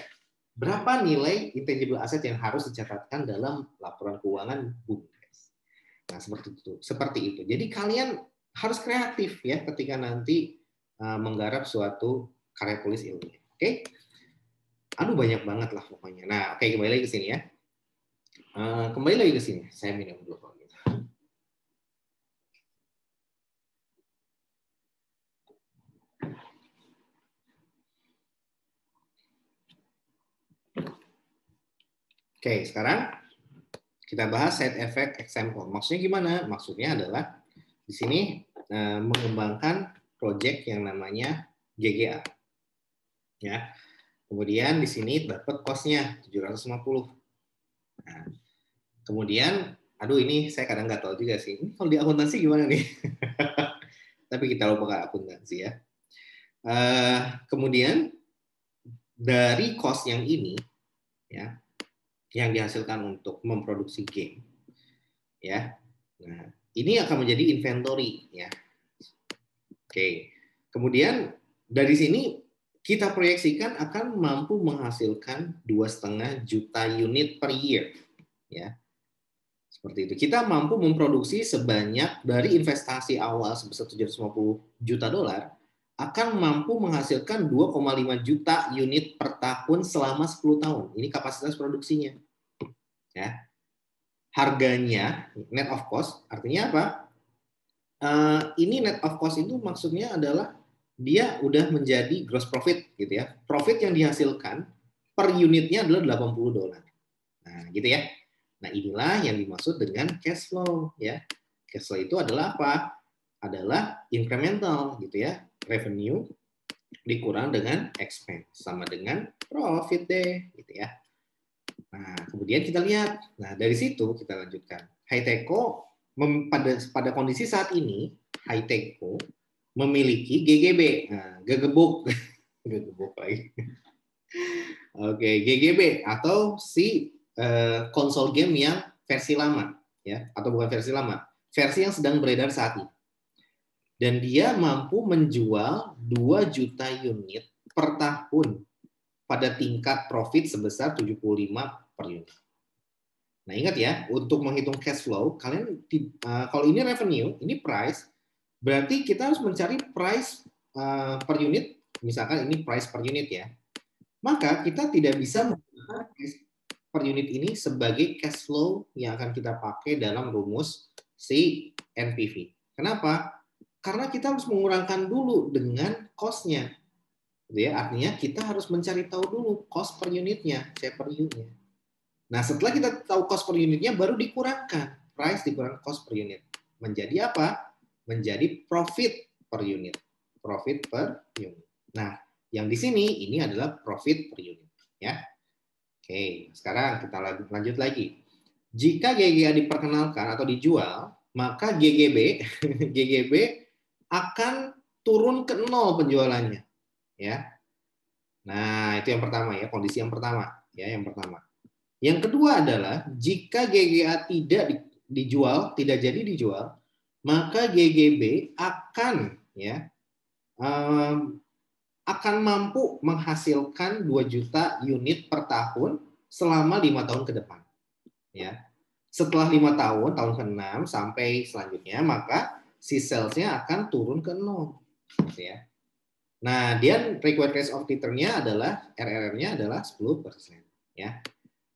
Berapa nilai intangible asset yang harus dicatatkan dalam laporan keuangan BUMDes? Nah, seperti itu. Jadi kalian harus kreatif ya ketika nanti menggarap suatu karya tulis ilmiah. Oke? Aduh, banyak banget lah pokoknya. Nah, oke, kembali lagi ke sini ya. Kembali lagi ke sini. Saya minum dulu kalau gitu. Oke, sekarang kita bahas side effect example. Maksudnya gimana? Maksudnya adalah di sini mengembangkan project yang namanya GGA. Ya. Kemudian di sini dapat cost-nya 750. Nah, kemudian, aduh ini saya kadang nggak tahu juga sih. Ini kalau di akuntansi gimana nih? Tapi kita lupakan akuntansi ya. Kemudian dari cost yang ini, ya, yang dihasilkan untuk memproduksi game, ya. Nah, ini akan menjadi inventory, ya. Oke. Kemudian dari sini kita proyeksikan akan mampu menghasilkan 2,5 juta unit per year, ya. Seperti itu. Kita mampu memproduksi sebanyak dari investasi awal sebesar 750 juta dolar akan mampu menghasilkan 2,5 juta unit per tahun selama 10 tahun. Ini kapasitas produksinya. Ya. Harganya net of cost artinya apa? Ini net of cost itu maksudnya adalah dia udah menjadi gross profit gitu ya. Profit yang dihasilkan per unitnya adalah 80 dolar. Nah, gitu ya. Nah, inilah yang dimaksud dengan cash flow ya. Cash flow itu adalah apa? Adalah incremental gitu ya. Revenue dikurang dengan expense sama dengan profit deh gitu ya. Nah, kemudian kita lihat. Nah, dari situ kita lanjutkan. Haiteco pada kondisi saat ini Haiteco memiliki GGB. Nah, gegebuk. Gegebuk lagi. Oke, GGB atau si konsol game yang versi lama ya, atau bukan versi lama, versi yang sedang beredar saat ini. dan dia mampu menjual 2 juta unit per tahun pada tingkat profit sebesar 75 per unit. Nah, ingat ya, untuk menghitung cash flow, kalian kalau ini revenue, ini price, berarti kita harus mencari price per unit, misalkan ini price per unit ya. Maka kita tidak bisa menggunakan price per unit ini sebagai cash flow yang akan kita pakai dalam rumus si NPV. Kenapa? Karena kita harus mengurangkan dulu dengan cost-nya. Ya, artinya kita harus mencari tahu dulu cost per unitnya, C per unitnya. Nah, setelah kita tahu cost per unitnya, baru dikurangkan. Price dikurang cost per unit. Menjadi apa? Menjadi profit per unit. Profit per unit. Nah, yang di sini ini adalah profit per unit. Ya. Oke, sekarang kita lanjut lagi. Jika GGA diperkenalkan atau dijual, maka GGB GGB akan turun ke 0 penjualannya, ya. Nah, itu yang pertama ya, kondisi yang pertama, ya, yang pertama. Yang kedua adalah jika GGA tidak dijual, tidak jadi dijual, maka GGB akan akan mampu menghasilkan 2 juta unit per tahun selama 5 tahun ke depan. Ya. Setelah 5 tahun, tahun ke-6 sampai selanjutnya, maka si sales-nya akan turun ke 0. Ya. Nah, dia required rate of return-nya adalah, RRR-nya adalah 10%. Ya.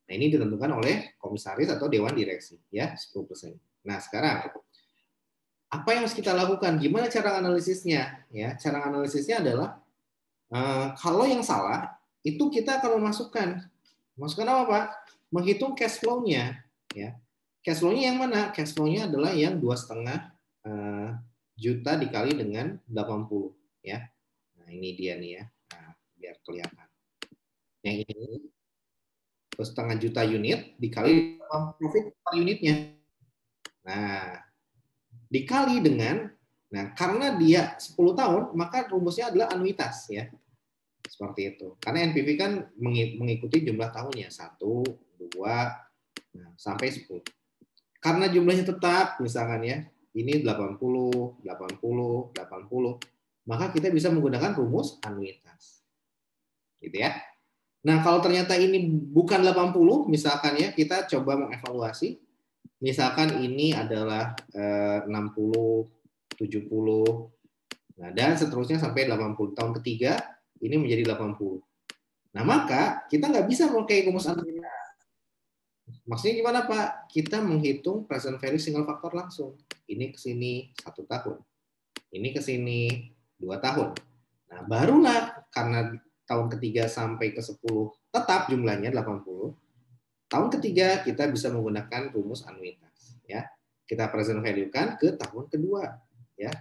Nah, ini ditentukan oleh komisaris atau dewan direksi. Ya, 10%. Nah, sekarang, apa yang harus kita lakukan? Gimana cara analisisnya? Ya, cara analisisnya adalah, kalau yang salah, itu kita akan memasukkan apa, Pak? Menghitung cash flow-nya. Ya. Cash flow-nya yang mana? Cash flow-nya adalah yang 2,5 juta dikali dengan 80. Ya. Nah, ini dia nih ya. Nah, biar kelihatan. Yang ini 2,5 juta unit dikali profit per unitnya. Nah, dikali dengan, nah karena dia 10 tahun, maka rumusnya adalah anuitas ya. Seperti itu. Karena NPV kan mengikuti jumlah tahunnya, 1, 2, nah, sampai 10. Karena jumlahnya tetap, misalkan ya, ini 80, 80, 80, maka kita bisa menggunakan rumus anuitas. Gitu ya. Nah, kalau ternyata ini bukan 80, misalkan ya, kita coba mengevaluasi. Misalkan ini adalah 60, 70, nah, dan seterusnya sampai 80. Tahun ketiga, ini menjadi 80. Nah, maka kita nggak bisa memakai rumus anuitas. Maksudnya gimana, Pak? Kita menghitung present value single factor langsung. Ini ke sini 1 tahun. Ini ke sini 2 tahun. Nah, barulah karena tahun ketiga sampai ke 10 tetap jumlahnya 80. Tahun ketiga kita bisa menggunakan rumus anuitas, ya. Kita present value-kan ke tahun kedua, ya.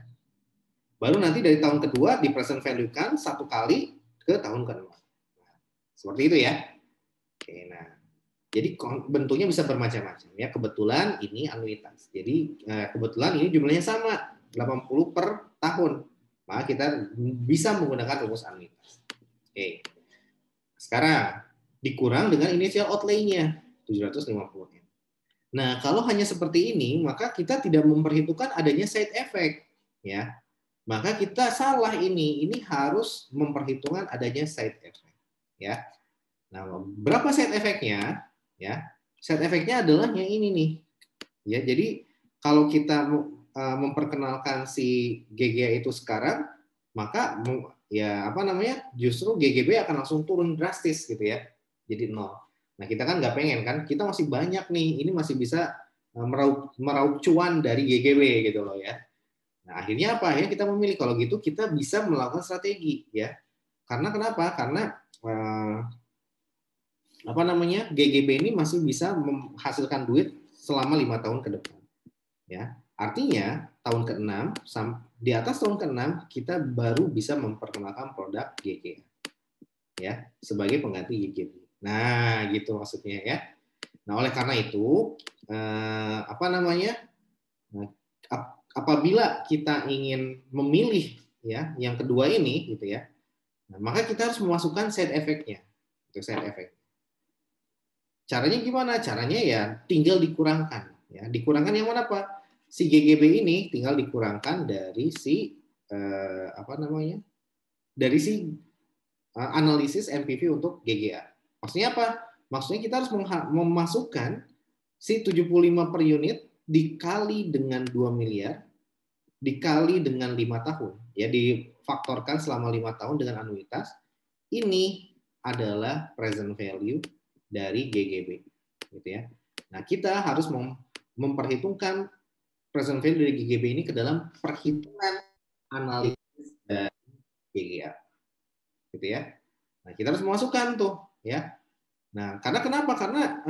Baru nanti dari tahun kedua di present value-kan 1 kali ke tahun ke-6. Nah, seperti itu ya. Oke, nah. Jadi bentuknya bisa bermacam-macam ya. Kebetulan ini anuitas. Jadi kebetulan ini jumlahnya sama 80 per tahun. Maka kita bisa menggunakan rumus anuitas. Oke. Sekarang dikurang dengan initial outlay-nya 750 M. Nah, kalau hanya seperti ini, maka kita tidak memperhitungkan adanya side effect ya. Maka kita salah ini. Ini harus memperhitungkan adanya side effect ya. Nah, berapa side effect-nya? Ya, side effect-nya adalah yang ini nih. Ya, jadi kalau kita memperkenalkan si GGA itu sekarang, maka ya apa namanya? Justru GGB akan langsung turun drastis gitu ya. Jadi 0. Nah, kita kan nggak pengen kan? Kita masih banyak nih. Ini masih bisa meraup cuan dari GGB gitu loh ya. Nah, akhirnya apa? Ya kita memilih kalau gitu kita bisa melakukan strategi ya. Karena kenapa? Karena apa namanya, GGB ini masih bisa menghasilkan duit selama 5 tahun ke depan. Ya, artinya tahun ke-6 di atas tahun ke-6 kita baru bisa memperkenalkan produk GGA ya sebagai pengganti GGB. Nah, gitu maksudnya ya. Nah, oleh karena itu apa namanya? Apabila kita ingin memilih ya yang kedua ini gitu ya. Nah, maka kita harus memasukkan side effect-nya. Itu side effect. Caranya gimana? Caranya ya tinggal dikurangkan. Ya, dikurangkan yang mana, Pak? si GGB ini tinggal dikurangkan dari si dari si analisis NPV untuk GGA. Maksudnya apa? Maksudnya kita harus memasukkan si 75 per unit dikali dengan 2 miliar dikali dengan 5 tahun, ya difaktorkan selama 5 tahun dengan anuitas. Ini adalah present value dari GGB, gitu ya. Nah, kita harus memperhitungkan present value dari GGB ini ke dalam perhitungan analisis dari GGA, gitu ya. Nah, kita harus memasukkan tuh, ya. Nah, karena kenapa? Karena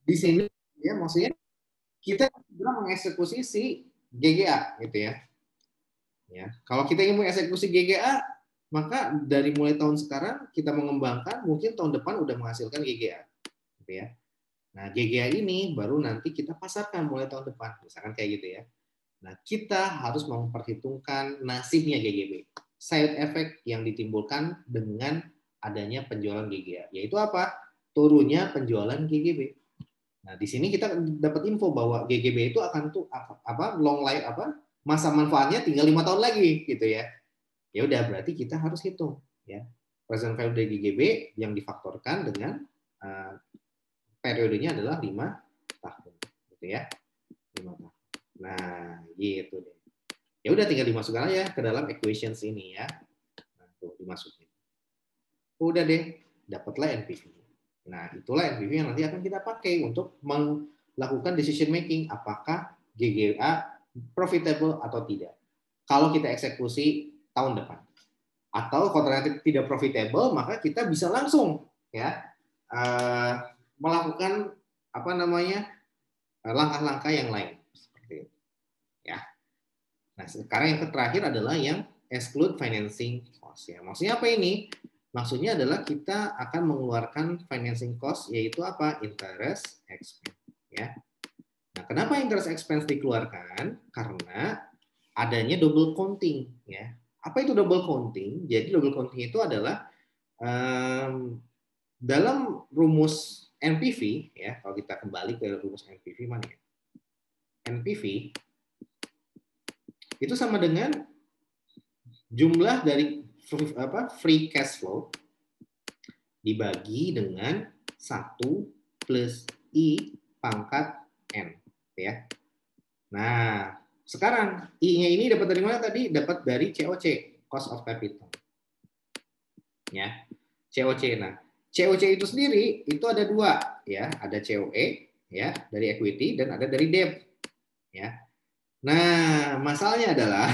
di sini, ya, maksudnya kita sudah mengeksekusi si GGA, gitu ya. Ya, kalau kita ingin mengeksekusi GGA, maka dari mulai tahun sekarang kita mengembangkan, mungkin tahun depan udah menghasilkan GGA, gitu ya. Nah, GGA ini baru nanti kita pasarkan mulai tahun depan, misalkan kayak gitu ya. Nah, kita harus memperhitungkan nasibnya GGB, side effect yang ditimbulkan dengan adanya penjualan GGA, yaitu apa? Turunnya penjualan GGB. Nah, di sini kita dapat info bahwa GGB itu akan tuh long life masa manfaatnya tinggal 5 tahun lagi, gitu ya. Ya udah, berarti kita harus hitung, ya, present value dari GGB yang difaktorkan dengan periodenya adalah 5 tahun, gitu ya. 5 tahun. Nah, gitu deh. Ya udah, tinggal dimasukkan aja ke dalam equations ini, ya. Nah, tuh dimasukin. Udah deh, dapatlah NPV. Nah, itulah NPV yang nanti akan kita pakai untuk melakukan decision making, apakah GGA profitable atau tidak. Kalau kita eksekusi tahun depan. Atau kalau ternyata tidak profitable, maka kita bisa langsung, ya, melakukan langkah-langkah yang lain, seperti itu, ya. Nah, sekarang yang terakhir adalah yang exclude financing cost, ya. Maksudnya apa ini? Maksudnya adalah kita akan mengeluarkan financing cost, yaitu apa? Interest expense, ya. Nah, kenapa interest expense dikeluarkan? Karena adanya double counting, ya. Apa itu double counting? Jadi double counting itu adalah dalam rumus NPV, ya. Kalau kita kembali ke rumus NPV mana ya? NPV itu sama dengan jumlah dari free cash flow dibagi dengan 1 plus I pangkat N, ya. Nah, sekarang I-nya ini dapat dari mana tadi? Dapat dari COC, cost of capital. Ya, COC. Nah, COC itu sendiri itu ada 2, ya. Ada COE, ya, dari equity, dan ada dari debt, ya. Nah, masalahnya adalah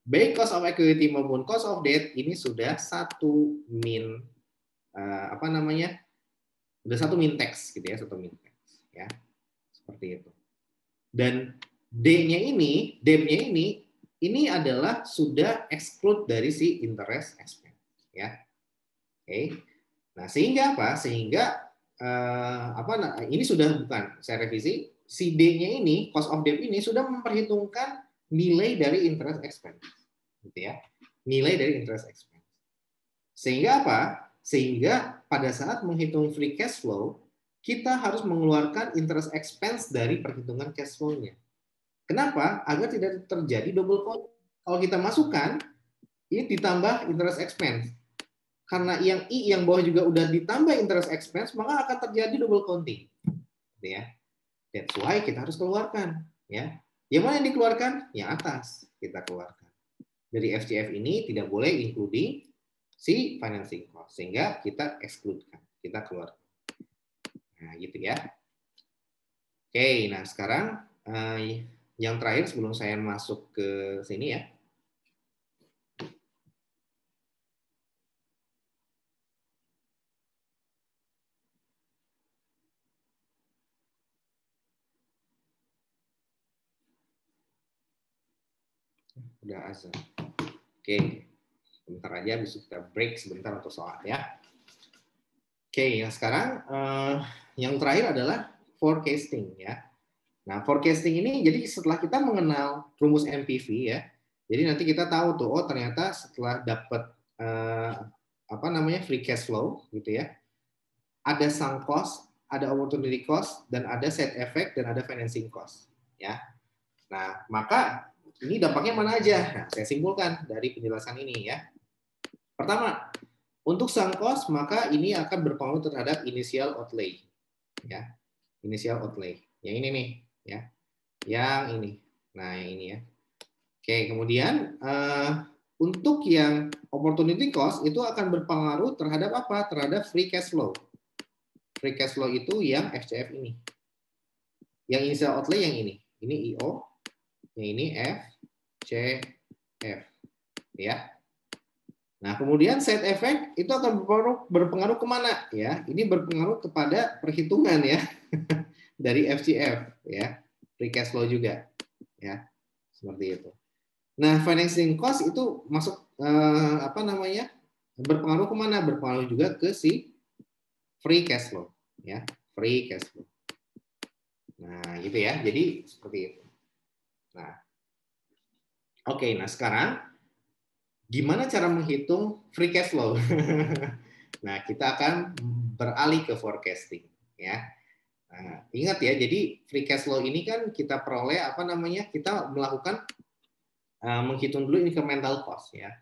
baik cost of equity maupun cost of debt ini sudah satu min udah satu min tax, gitu ya, satu min tax, ya, seperti itu. Dan D-nya ini, debt-nya ini adalah sudah exclude dari si interest expense, ya. Oke. Nah, sehingga apa? Sehingga ini sudah, bukan, saya revisi, si D-nya ini, cost of debt ini sudah memperhitungkan nilai dari interest expense, gitu ya. Nilai dari interest expense. Sehingga apa? Sehingga pada saat menghitung free cash flow, kita harus mengeluarkan interest expense dari perhitungan cash flow-nya. Kenapa? Agar tidak terjadi double count. Kalau kita masukkan, ini ditambah interest expense. Karena yang I yang bawah juga udah ditambah interest expense, maka akan terjadi double counting. Ya. That's why kita harus keluarkan. Ya. Yang mana yang dikeluarkan? Yang atas kita keluarkan. Dari FCF ini tidak boleh including si financing cost, sehingga kita exclude-kan, kita keluarkan. Nah, gitu ya. Oke, nah sekarang yang terakhir sebelum saya masuk ke sini, ya. Udah azan. Oke, sebentar aja, bisa kita break sebentar untuk sholat, ya. Oke, nah sekarang yang terakhir adalah forecasting, ya. Nah, forecasting ini jadi setelah kita mengenal rumus NPV, ya. Jadi nanti kita tahu tuh, oh ternyata setelah dapat free cash flow, gitu ya. Ada sunk cost, ada opportunity cost, dan ada set effect, dan ada financing cost, ya. Nah, maka ini dampaknya mana aja? Nah, saya simpulkan dari penjelasan ini ya. Pertama, untuk sunk cost maka ini akan berpengaruh terhadap initial outlay, ya. Initial outlay. Yang ini nih, ya. Yang ini. Nah, ini ya. Oke, kemudian untuk yang opportunity cost itu akan berpengaruh terhadap apa? Terhadap free cash flow. Free cash flow itu yang FCF ini. Yang initial outlay yang ini. Ini IO, yang ini FCF. Ya. Nah, kemudian side effect itu akan berpengaruh kemana? Ya, ini berpengaruh kepada perhitungan ya dari FCF ya, free cash flow juga ya, seperti itu. Nah, financing cost itu masuk apa namanya? Berpengaruh kemana? Berpengaruh juga ke si free cash flow ya, free cash flow. Nah, gitu ya. Jadi seperti itu. Nah, oke. Nah sekarang gimana cara menghitung free cash flow? Nah, kita akan beralih ke forecasting ya. Nah, ingat ya, jadi free cash flow ini kan kita peroleh apa namanya? Kita melakukan menghitung dulu incremental cost ya.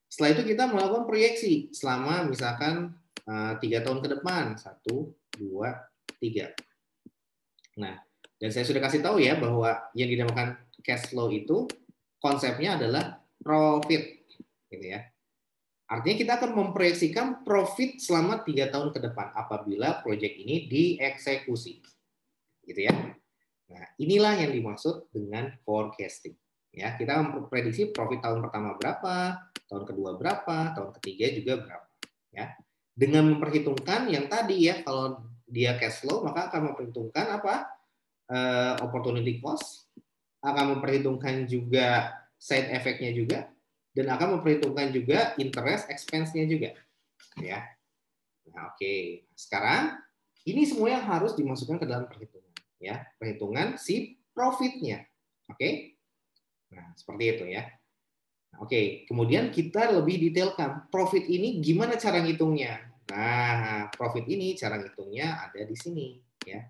Setelah itu kita melakukan proyeksi selama misalkan 3 tahun ke depan, 1, 2, 3. Nah, dan saya sudah kasih tahu ya bahwa yang dinamakan cash flow itu konsepnya adalah profit, gitu ya. Artinya kita akan memproyeksikan profit selama 3 tahun ke depan apabila proyek ini dieksekusi, gitu ya. Nah, inilah yang dimaksud dengan forecasting. Ya, kita memprediksi profit tahun pertama berapa, tahun kedua berapa, tahun ketiga juga berapa. Ya, dengan memperhitungkan yang tadi ya, kalau dia cash flow maka akan memperhitungkan apa? Opportunity cost, akan memperhitungkan juga side effect-nya juga, dan akan memperhitungkan juga interest expense-nya juga. Ya, nah, oke. Sekarang ini semua yang harus dimasukkan ke dalam perhitungan. Ya, perhitungan si profitnya. Oke. Nah, seperti itu ya. Oke, kemudian kita lebih detailkan profit ini gimana cara ngitungnya. Nah, profit ini cara ngitungnya ada di sini ya.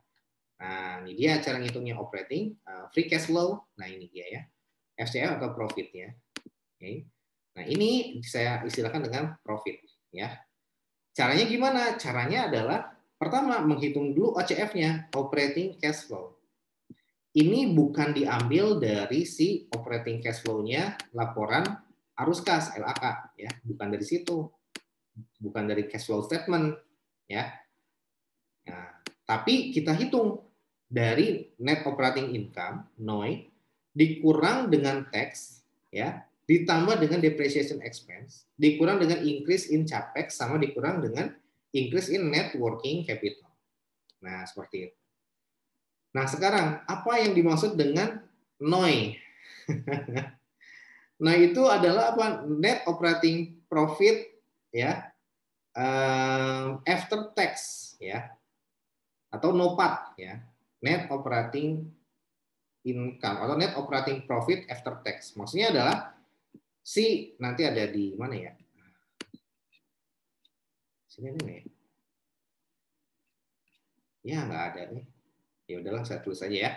Nah, ini dia cara ngitungnya operating free cash flow. Nah, ini dia ya. FCF atau profit ya. Oke. Nah, ini saya istilahkan dengan profit ya. Caranya gimana? Caranya adalah pertama menghitung dulu OCF-nya, operating cash flow. Ini bukan diambil dari si operating cash flow-nya laporan arus kas LAK ya, bukan dari situ. Bukan dari cash flow statement ya. Nah, tapi kita hitung dari net operating income NOI dikurang dengan tax ya, ditambah dengan depreciation expense, dikurang dengan increase in capex sama dikurang dengan increase in net working capital. Nah, seperti itu. Nah, sekarang apa yang dimaksud dengan NOI? Nah, itu adalah apa? Net operating profit ya, after tax ya, atau NOPAT ya. Net operating income atau net operating profit after tax. Maksudnya adalah si nanti ada di mana ya? Sini nih. Ya, nggak ada nih. Ya udahlah, saya tulis aja ya.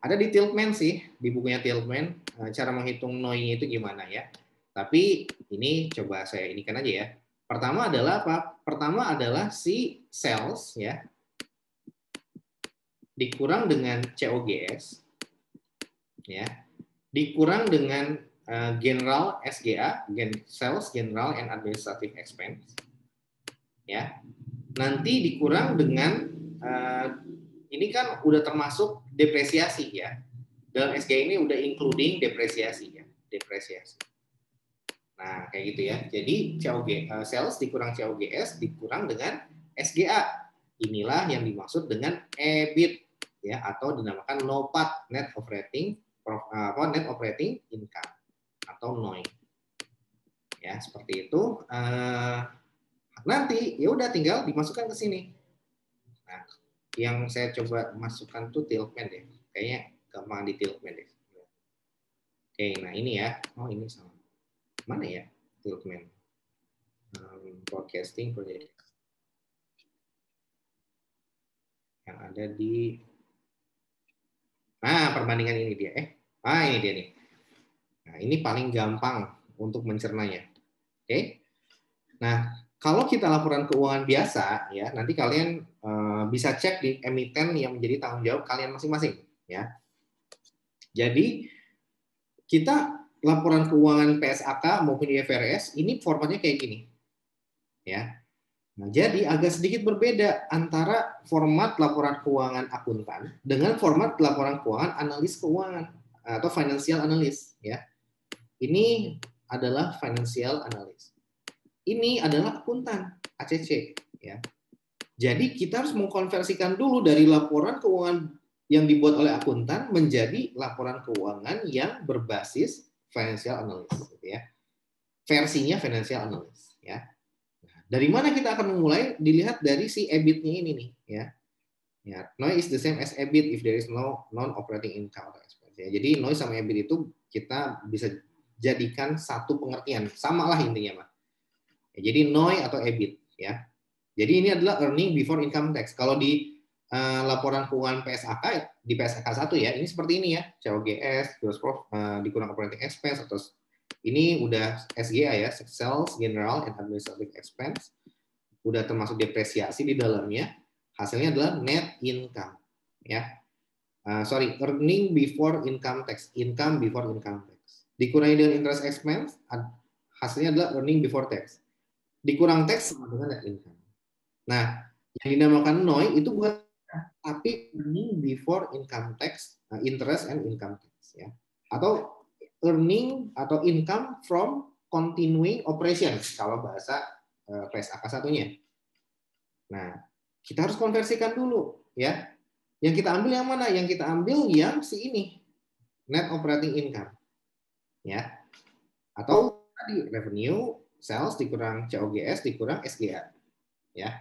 Ada di Tiltman sih, di bukunya Tiltman, cara menghitung NOI itu gimana ya. Tapi ini coba saya inikan aja ya. Pertama adalah apa? Pertama adalah si sales ya, dikurang dengan COGS, ya, dikurang dengan general SGA, sales general and administrative expense, ya. Nanti dikurang dengan ini kan udah termasuk depresiasi ya. Dalam SG ini udah including depresiasi ya, depresiasi. Nah, kayak gitu ya. Jadi sales dikurang COGS dikurang dengan SGA. Inilah yang dimaksud dengan EBIT ya, atau dinamakan NOPAT, net operating income atau NOI. Ya, seperti itu. Nanti ya udah tinggal dimasukkan ke sini. Nah, yang saya coba masukkan tuh Tiltman deh. Kayaknya gampang di Tiltman deh. Oke, nah ini ya. Oh, ini sama. Mana ya Tiltman? Forecasting project. Yang ada di Nah, perbandingan ini dia. Ini dia nih. Nah, ini paling gampang untuk mencernanya. Oke. Nah, kalau kita laporan keuangan biasa, ya nanti kalian bisa cek di emiten yang menjadi tanggung jawab kalian masing-masing, ya. Jadi kita laporan keuangan PSAK maupun IFRS ini formatnya kayak gini, ya. Nah, jadi agak sedikit berbeda antara format laporan keuangan akuntan dengan format laporan keuangan analis keuangan atau financial analyst, ya. Ini adalah financial analyst. Ini adalah akuntan ACC, ya. Jadi kita harus mengkonversikan dulu dari laporan keuangan yang dibuat oleh akuntan menjadi laporan keuangan yang berbasis financial analyst, gitu ya. Versinya financial analyst, ya. Dari mana kita akan memulai? Dilihat dari si EBIT-nya ini nih, ya. Ya, NOI is the same as EBIT if there is no non-operating income atau expense. Ya, jadi NOI sama EBIT itu kita bisa jadikan satu pengertian, samalah intinya, Mas. Ya, jadi NOI atau EBIT, ya. Jadi ini adalah earning before income tax. Kalau di laporan keuangan PSAK di PSAK 1 ya, ini seperti ini ya, COGS, gross profit dikurang operating expense atau ini udah SGA ya, Sales General and Administrative Expense, udah termasuk depresiasi di dalamnya. Hasilnya adalah net income, ya. Earning before income tax, income before income tax. Dikurangi dengan interest expense, hasilnya adalah earning before tax. Dikurang tax sama dengan net income. Nah, yang dinamakan NOI itu bukan tapi earning before income tax, interest and income tax, ya. Atau earning atau income from continuing operations kalau bahasa PSAK satunya. Nah, kita harus konversikan dulu, ya. Yang kita ambil yang mana? Yang kita ambil yang si ini, net operating income, ya. Atau tadi revenue, sales dikurang COGS dikurang SGA, ya.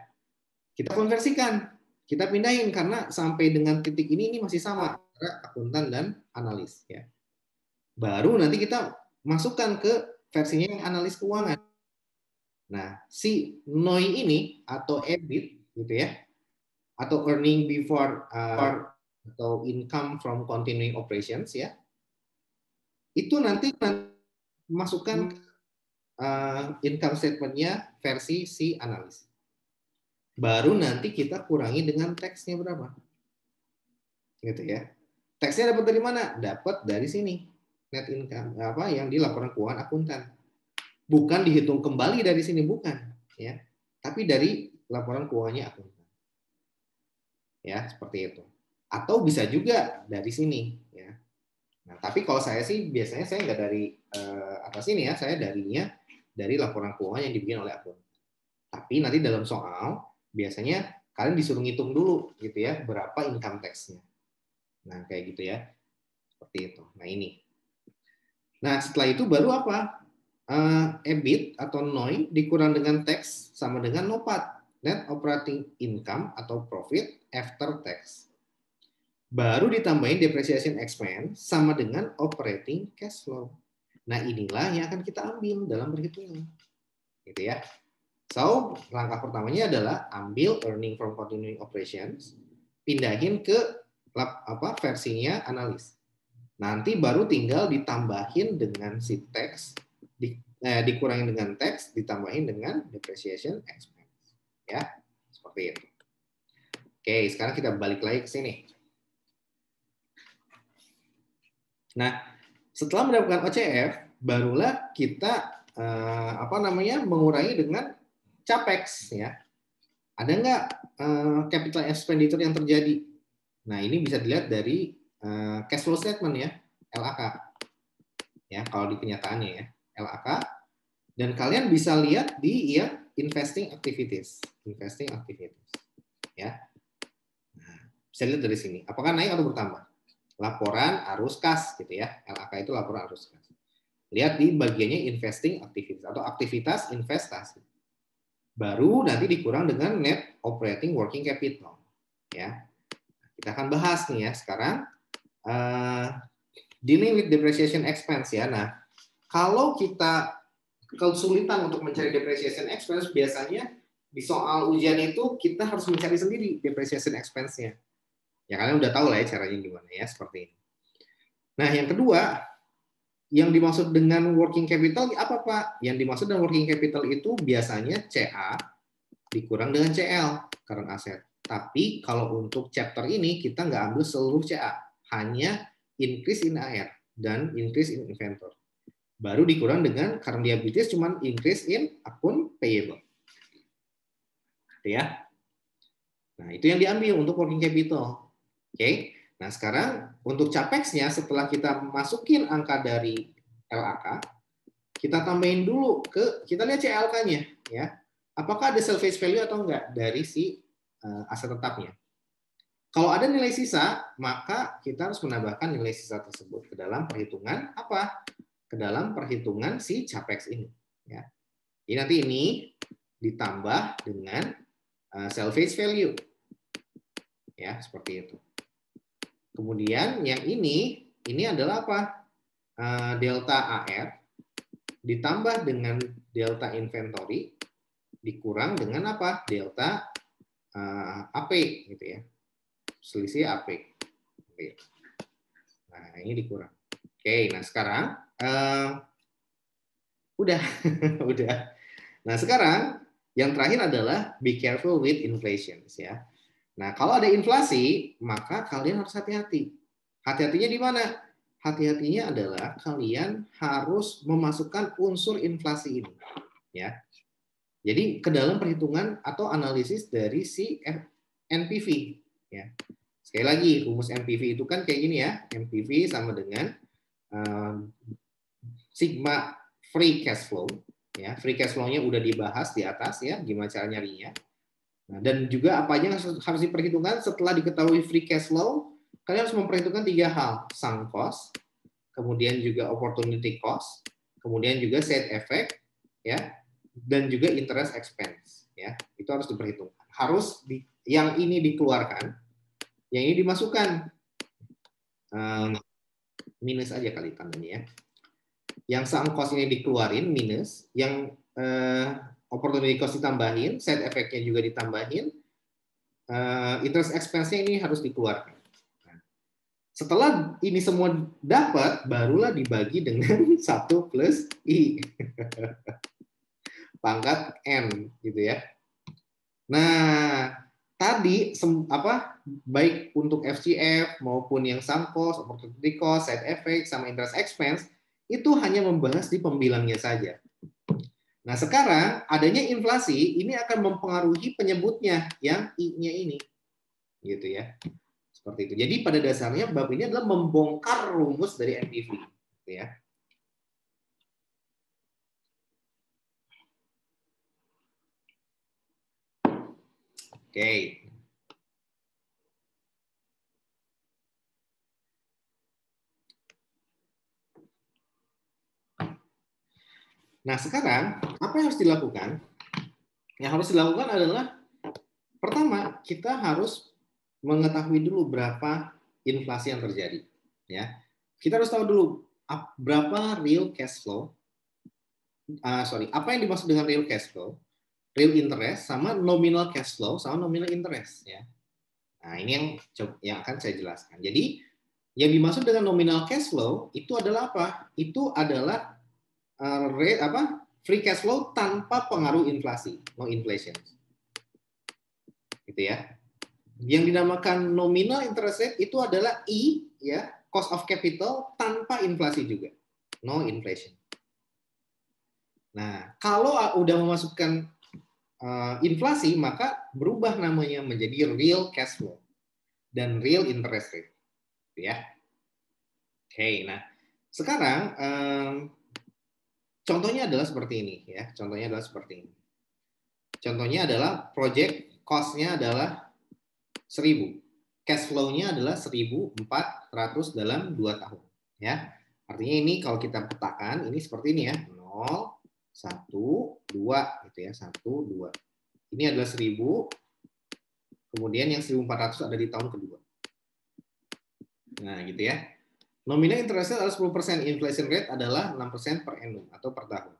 Kita konversikan, kita pindahin karena sampai dengan titik ini masih sama antara akuntan dan analis, ya. Baru nanti kita masukkan ke versinya yang analis keuangan. Nah, si NOI ini atau EBIT gitu ya, atau earning before atau income from continuing operations ya, itu nanti masukkan income statement-nya versi si analis. Baru nanti kita kurangi dengan teksnya berapa, gitu ya. Teksnya dapat dari mana? Dapat dari sini, net income apa yang di laporan keuangan akuntan. Bukan dihitung kembali dari sini, bukan, ya. Tapi dari laporan keuangannya akuntan. Ya, seperti itu. Atau bisa juga dari sini, ya. Nah, tapi kalau saya sih biasanya saya nggak dari atas ini ya, saya darinya dari laporan keuangan yang dibikin oleh akuntan. Tapi nanti dalam soal biasanya kalian disuruh ngitung dulu gitu ya, berapa income tax-nya. Nah, kayak gitu ya. Seperti itu. Nah, ini. Nah, setelah itu baru apa? EBIT atau NOI dikurang dengan tax sama dengan NOPAT, net operating income atau profit after tax. Baru ditambahin depreciation expense sama dengan operating cash flow. Nah, inilah yang akan kita ambil dalam perhitungan. Gitu ya. So, langkah pertamanya adalah ambil earning from continuing operations, pindahin ke versinya analis. Nanti baru tinggal ditambahin dengan si tax, dikurangin dengan tax, ditambahin dengan depreciation expense. Ya, seperti itu. Oke, sekarang kita balik lagi ke sini. Nah, setelah mendapatkan OCF, barulah kita mengurangi dengan capex, ya. Ada nggak capital expenditure yang terjadi? Nah, ini bisa dilihat dari cash flow statement ya, LAK. Ya, kalau di kenyataannya ya, LAK. Dan kalian bisa lihat di investing activities. Ya. Nah, bisa lihat dari sini. Apakah naik atau bertambah? Laporan arus kas gitu ya. LAK itu laporan arus kas. Lihat di bagiannya investing activities atau aktivitas investasi. Baru nanti dikurang dengan net operating working capital. Ya, kita akan bahas nih ya sekarang dealing with depreciation expense ya. Nah, kalau kita kesulitan untuk mencari depreciation expense, biasanya di soal ujian itu kita harus mencari sendiri depreciation expense-nya. Ya kalian udah tahu lah ya caranya gimana ya, seperti ini. Nah, yang kedua, yang dimaksud dengan working capital apa Pak? Yang dimaksud dengan working capital itu biasanya CA dikurang dengan CL, current asset. Tapi kalau untuk chapter ini kita nggak ambil seluruh CA, hanya increase in AR dan increase in inventory. Baru dikurang dengan current liabilities cuman increase in akun payable. Ya. Nah, itu yang diambil untuk working capital. Oke. Nah, sekarang untuk capex-nya setelah kita masukin angka dari LAK, kita tambahin dulu kita lihat CLK-nya ya. Apakah ada sell face value atau enggak dari si aset tetapnya. Kalau ada nilai sisa, maka kita harus menambahkan nilai sisa tersebut ke dalam perhitungan apa? Ke dalam perhitungan si capex ini ya. Jadi nanti ini ditambah dengan sell face value. Ya, seperti itu. Kemudian yang ini adalah apa? Delta AR ditambah dengan delta inventory dikurang dengan apa? Delta AP gitu ya. Selisih AP. Nah, ini dikurang. Oke, nah sekarang udah udah. Nah, sekarang yang terakhir adalah be careful with inflation ya. Nah, kalau ada inflasi, maka kalian harus hati-hati. Hati-hatinya di mana? Hati-hatinya adalah kalian harus memasukkan unsur inflasi ini, ya. Jadi ke dalam perhitungan atau analisis dari si NPV, ya. Sekali lagi, rumus NPV itu kan kayak gini ya. NPV sama dengan sigma free cash flow, ya. Free cash flow-nya udah dibahas di atas ya, gimana cara nyarinya. Nah, dan juga apa aja yang harus diperhitungkan setelah diketahui free cash flow, kalian harus memperhitungkan 3 hal, sunk cost, kemudian juga opportunity cost, kemudian juga side effect, ya, dan juga interest expense, ya, itu harus diperhitungkan. Yang ini dikeluarkan, yang ini dimasukkan, minus aja kali tandanya ya. Yang sunk cost ini dikeluarin minus, yang opportunity cost ditambahin, side effect-nya juga ditambahin, interest expense-nya ini harus dikeluarkan. Nah, setelah ini semua dapat, barulah dibagi dengan 1 plus I. Pangkat N, gitu ya. Nah, tadi baik untuk FCF maupun yang sunk cost, opportunity cost, side effect, sama interest expense, itu hanya membahas di pembilangnya saja. Nah, sekarang adanya inflasi ini akan mempengaruhi penyebutnya yang I-nya ini. Gitu ya. Seperti itu. Jadi pada dasarnya bab ini adalah membongkar rumus dari NPV, gitu ya. Oke. Nah, sekarang apa yang harus dilakukan? Yang harus dilakukan adalah pertama, kita harus mengetahui dulu berapa inflasi yang terjadi, ya. Kita harus tahu dulu berapa real cash flow. Apa yang dimaksud dengan real cash flow? Real interest sama nominal cash flow sama nominal interest, ya. Nah, ini yang akan saya jelaskan. Jadi, yang dimaksud dengan nominal cash flow itu adalah apa? Itu adalah free cash flow tanpa pengaruh inflasi, no inflation. Gitu ya. Yang dinamakan nominal interest rate itu adalah I, ya, cost of capital tanpa inflasi juga, no inflation. Nah, kalau udah memasukkan inflasi, maka berubah namanya menjadi real cash flow dan real interest rate, ya. Oke, nah sekarang contohnya adalah seperti ini, ya. Contohnya adalah seperti ini. Contohnya adalah project cost-nya adalah 1.000. Cash flow-nya adalah 1.400 dalam 2 tahun. Ya. Artinya ini kalau kita petakan, ini seperti ini ya. 0, 1, 2. Gitu ya. 1, 2. Ini adalah 1.000. Kemudian yang 1.400 ada di tahun kedua. Nah, gitu ya. Nominal interest rate adalah 10%. Inflation rate adalah 6% per annum atau per tahun.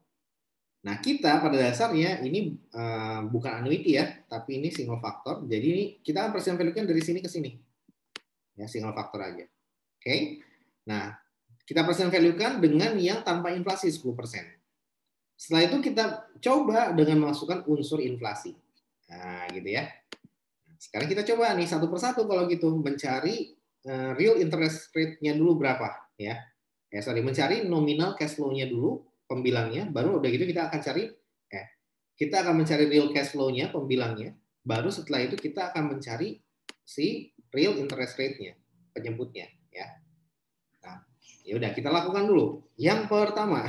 Nah, kita pada dasarnya ini bukan annuity ya, tapi ini single factor. Jadi ini kita akan present value-nya dari sini ke sini. Ya, single factor aja. Oke. Nah, kita present value-kan dengan yang tanpa inflasi 10%. Setelah itu kita coba dengan memasukkan unsur inflasi. Nah, gitu ya. Sekarang kita coba nih satu persatu kalau gitu mencari real interest rate-nya dulu berapa ya. Mencari nominal cash flow-nya dulu pembilangnya, baru udah gitu kita akan cari kita akan mencari real cash flow-nya pembilangnya, baru setelah itu kita akan mencari si real interest rate-nya, penyebutnya ya. Nah, ya udah kita lakukan dulu. Yang pertama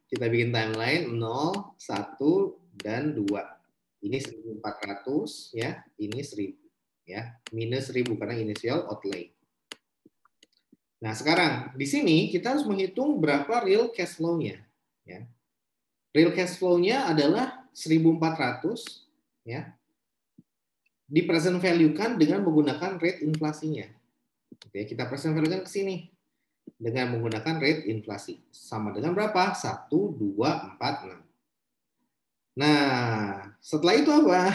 kita bikin timeline 0, 1 dan 2. Ini 1.400 ya, ini 1.000 ya, minus 1.000 karena initial outlay. Nah, sekarang di sini kita harus menghitung berapa real cash flow-nya ya. Real cash flow-nya adalah 1.400 ya. Di present value-kan dengan menggunakan rate inflasinya. Oke, kita present value-kan ke sini dengan menggunakan rate inflasi. Sama dengan berapa? 1, 2, 4, 6. Nah, setelah itu apa?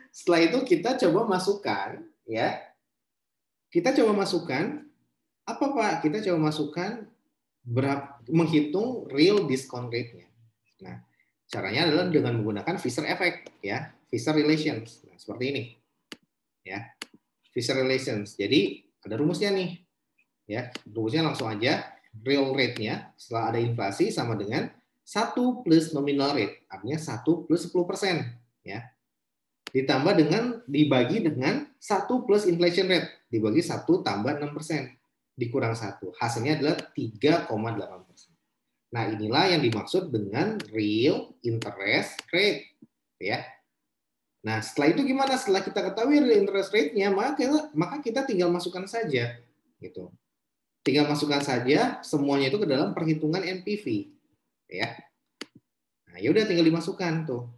Setelah itu kita coba masukkan ya. Kita coba masukkan apa Pak? Kita coba masukkan menghitung real discount rate-nya. Nah, caranya adalah dengan menggunakan Fisher effect ya, Fisher relations. Nah, seperti ini. Ya. Fisher relations. Jadi, ada rumusnya nih. Ya, rumusnya langsung aja real rate-nya setelah ada inflasi sama dengan 1 plus nominal rate, artinya 1 plus 10%, ya. Ditambah dengan dibagi dengan 1 plus inflation rate, dibagi 1 tambah 6%, dikurang 1. Hasilnya adalah 3,8%. Nah, inilah yang dimaksud dengan real interest rate, ya. Nah, setelah itu gimana? Setelah kita ketahui real interest rate-nya, maka kita tinggal masukkan saja, gitu. Tinggal masukkan saja semuanya itu ke dalam perhitungan NPV, ya. Nah, ya udah tinggal dimasukkan tuh,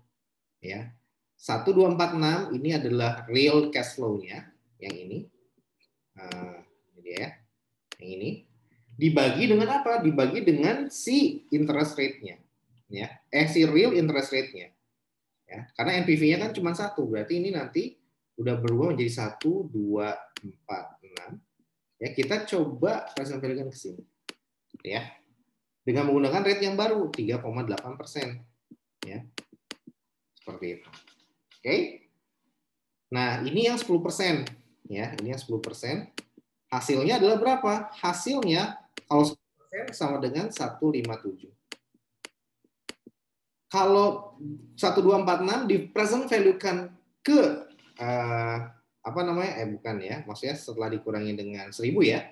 ya. 1246 ini adalah real cash flow-nya, yang ini, ya, yang ini. Dibagi dengan apa? Dibagi dengan si interest rate-nya, ya. Si real interest rate-nya, ya. Karena NPV-nya kan cuma 1, berarti ini nanti udah berubah menjadi 1, 2, 4, 6. Ya, kita coba present value-kan ke sini, ya. Dengan menggunakan rate yang baru 3,8%, ya. Seperti itu. Oke. Nah, ini yang 10%, ya. Ini yang 10%. Hasilnya adalah berapa? Hasilnya kalau 10% sama dengan 157. Kalau 1246 di present value-kan ke apa namanya? Bukan ya. Maksudnya setelah dikurangi dengan 1000 ya.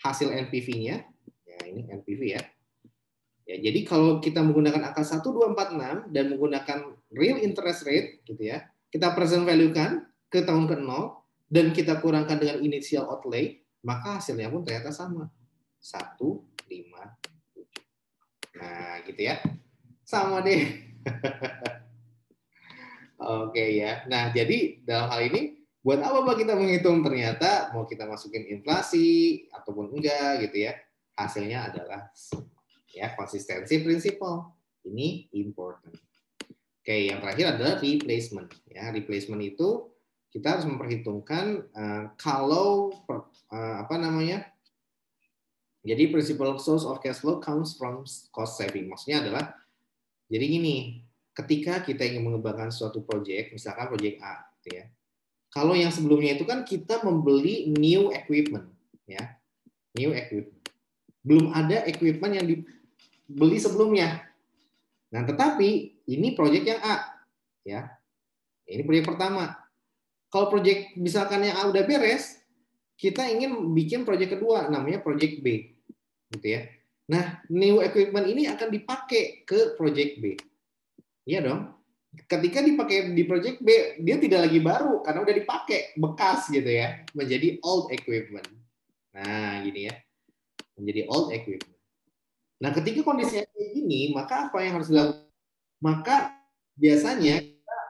Hasil NPV-nya, ya ini NPV ya. Ya, jadi kalau kita menggunakan angka 1246 dan menggunakan real interest rate gitu ya, kita present value-kan ke tahun ke-0 dan kita kurangkan dengan initial outlay, maka hasilnya pun ternyata sama. 157. Nah, gitu ya. Sama deh. Oke ya. Nah, jadi dalam hal ini buat apa Pak kita menghitung? Ternyata mau kita masukin inflasi ataupun enggak gitu ya. Hasilnya adalah ya konsistensi prinsipal. Ini important. Oke, yang terakhir adalah replacement. Ya, replacement itu kita harus memperhitungkan kalau apa namanya? Jadi principal source of cash flow comes from cost saving. Maksudnya adalah jadi gini, ketika kita ingin mengembangkan suatu proyek, misalkan proyek A, gitu ya. Kalau yang sebelumnya itu kan kita membeli new equipment, ya, new equipment. Belum ada equipment yang dibeli sebelumnya. Nah, tetapi ini proyek yang A, ya. Ini proyek pertama. Kalau proyek misalkan yang A udah beres, kita ingin bikin proyek kedua, namanya proyek B, gitu ya. Nah, new equipment ini akan dipakai ke proyek B. Iya dong. Ketika dipakai di project B, dia tidak lagi baru karena udah dipakai bekas gitu ya, menjadi old equipment. Nah, gini ya, menjadi old equipment. Nah, ketika kondisinya kayak gini, maka apa yang harus dilakukan? Maka biasanya,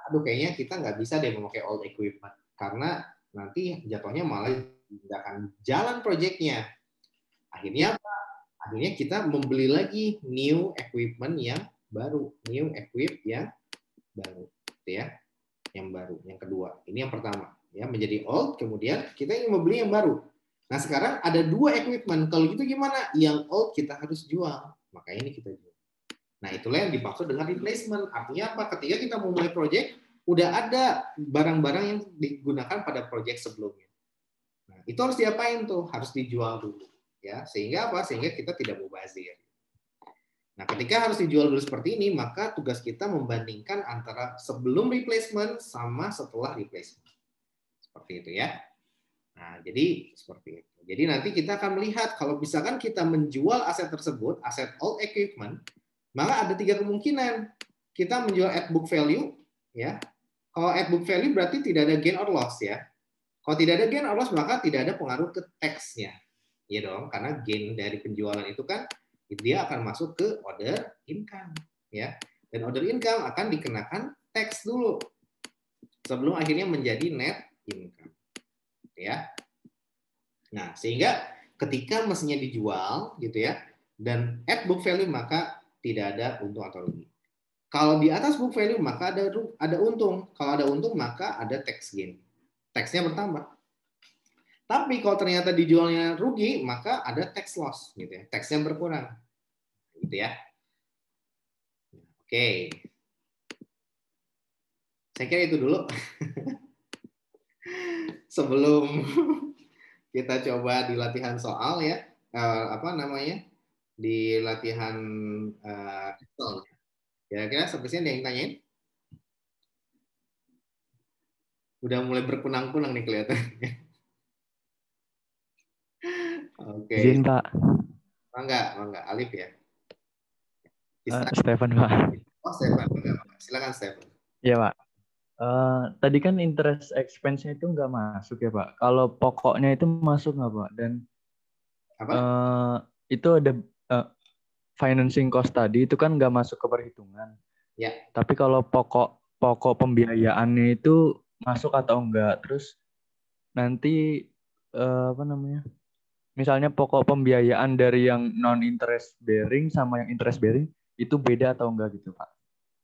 kayaknya kita nggak bisa deh memakai old equipment karena nanti jatuhnya malah nggak akan jalan projectnya. Akhirnya apa? Akhirnya kita membeli lagi new equipment yang baru, new equip yang baru, gitu ya, yang baru, yang kedua. Ini yang pertama. ya menjadi old, kemudian kita ingin membeli yang baru. Nah sekarang ada 2 equipment, kalau gitu gimana? Yang old kita harus jual, makanya ini kita jual. Nah itulah yang dimaksud dengan replacement. Artinya apa? Ketika kita memulai project, udah ada barang-barang yang digunakan pada project sebelumnya. Nah itu harus diapain tuh? Harus dijual dulu, ya sehingga apa? Sehingga kita tidak mubazir. Nah, ketika harus dijual dulu seperti ini, maka tugas kita membandingkan antara sebelum replacement sama setelah replacement. Seperti itu ya. Nah, jadi seperti itu. Jadi nanti kita akan melihat kalau misalkan kita menjual aset tersebut, aset old equipment, maka ada 3 kemungkinan. Kita menjual at book value, ya. Kalau at book value berarti tidak ada gain or loss ya. Kalau tidak ada gain or loss maka tidak ada pengaruh ke tax-nya. Ya dong, karena gain dari penjualan itu kan dia akan masuk ke order income ya. Dan order income akan dikenakan tax dulu sebelum akhirnya menjadi net income. Ya. Nah, sehingga ketika mesinnya dijual gitu ya dan at book value maka tidak ada untung atau rugi. Kalau di atas book value maka ada untung. Kalau ada untung maka ada tax gain. Tax-nya bertambah. Tapi kalau ternyata dijualnya rugi, maka ada tax loss gitu ya. Tax-nya berkurang. Gitu ya. Oke. Saya kira itu dulu. Sebelum kita coba di latihan soal ya, apa namanya? Di latihan Excel. Kira-kira sampai sini ada yang tanyain? Udah mulai berkunang-kunang nih kelihatannya. Oke. Izin Pak. Enggak, Alif ya. Stefan Pak. Oh, Stefan. Silakan Stefan. Iya Pak. Tadi kan interest expense-nya itu nggak masuk ya Pak. Kalau pokoknya itu masuk nggak Pak? Dan Apa? Itu ada financing cost tadi itu kan nggak masuk ke perhitungan. Ya. Tapi kalau pokok pembiayaannya itu masuk atau enggak? Terus nanti apa namanya? Misalnya pokok pembiayaan dari yang non interest bearing sama yang interest bearing itu beda atau enggak gitu Pak?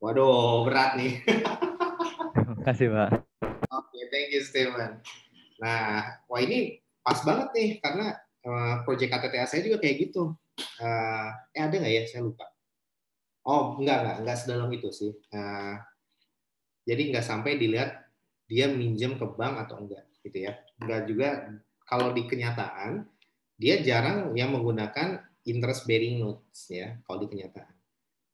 Waduh, berat nih. Terima kasih Pak. Oke, thank you Stefan. Nah, wah ini pas banget nih karena proyek KTTA saya juga kayak gitu. Ada nggak ya? Saya lupa. Oh, enggak sedalam itu sih. Jadi nggak sampai dilihat dia minjem ke bank atau enggak, gitu ya. Enggak juga kalau di kenyataan dia jarang yang menggunakan interest bearing notes ya, kalau di kenyataan.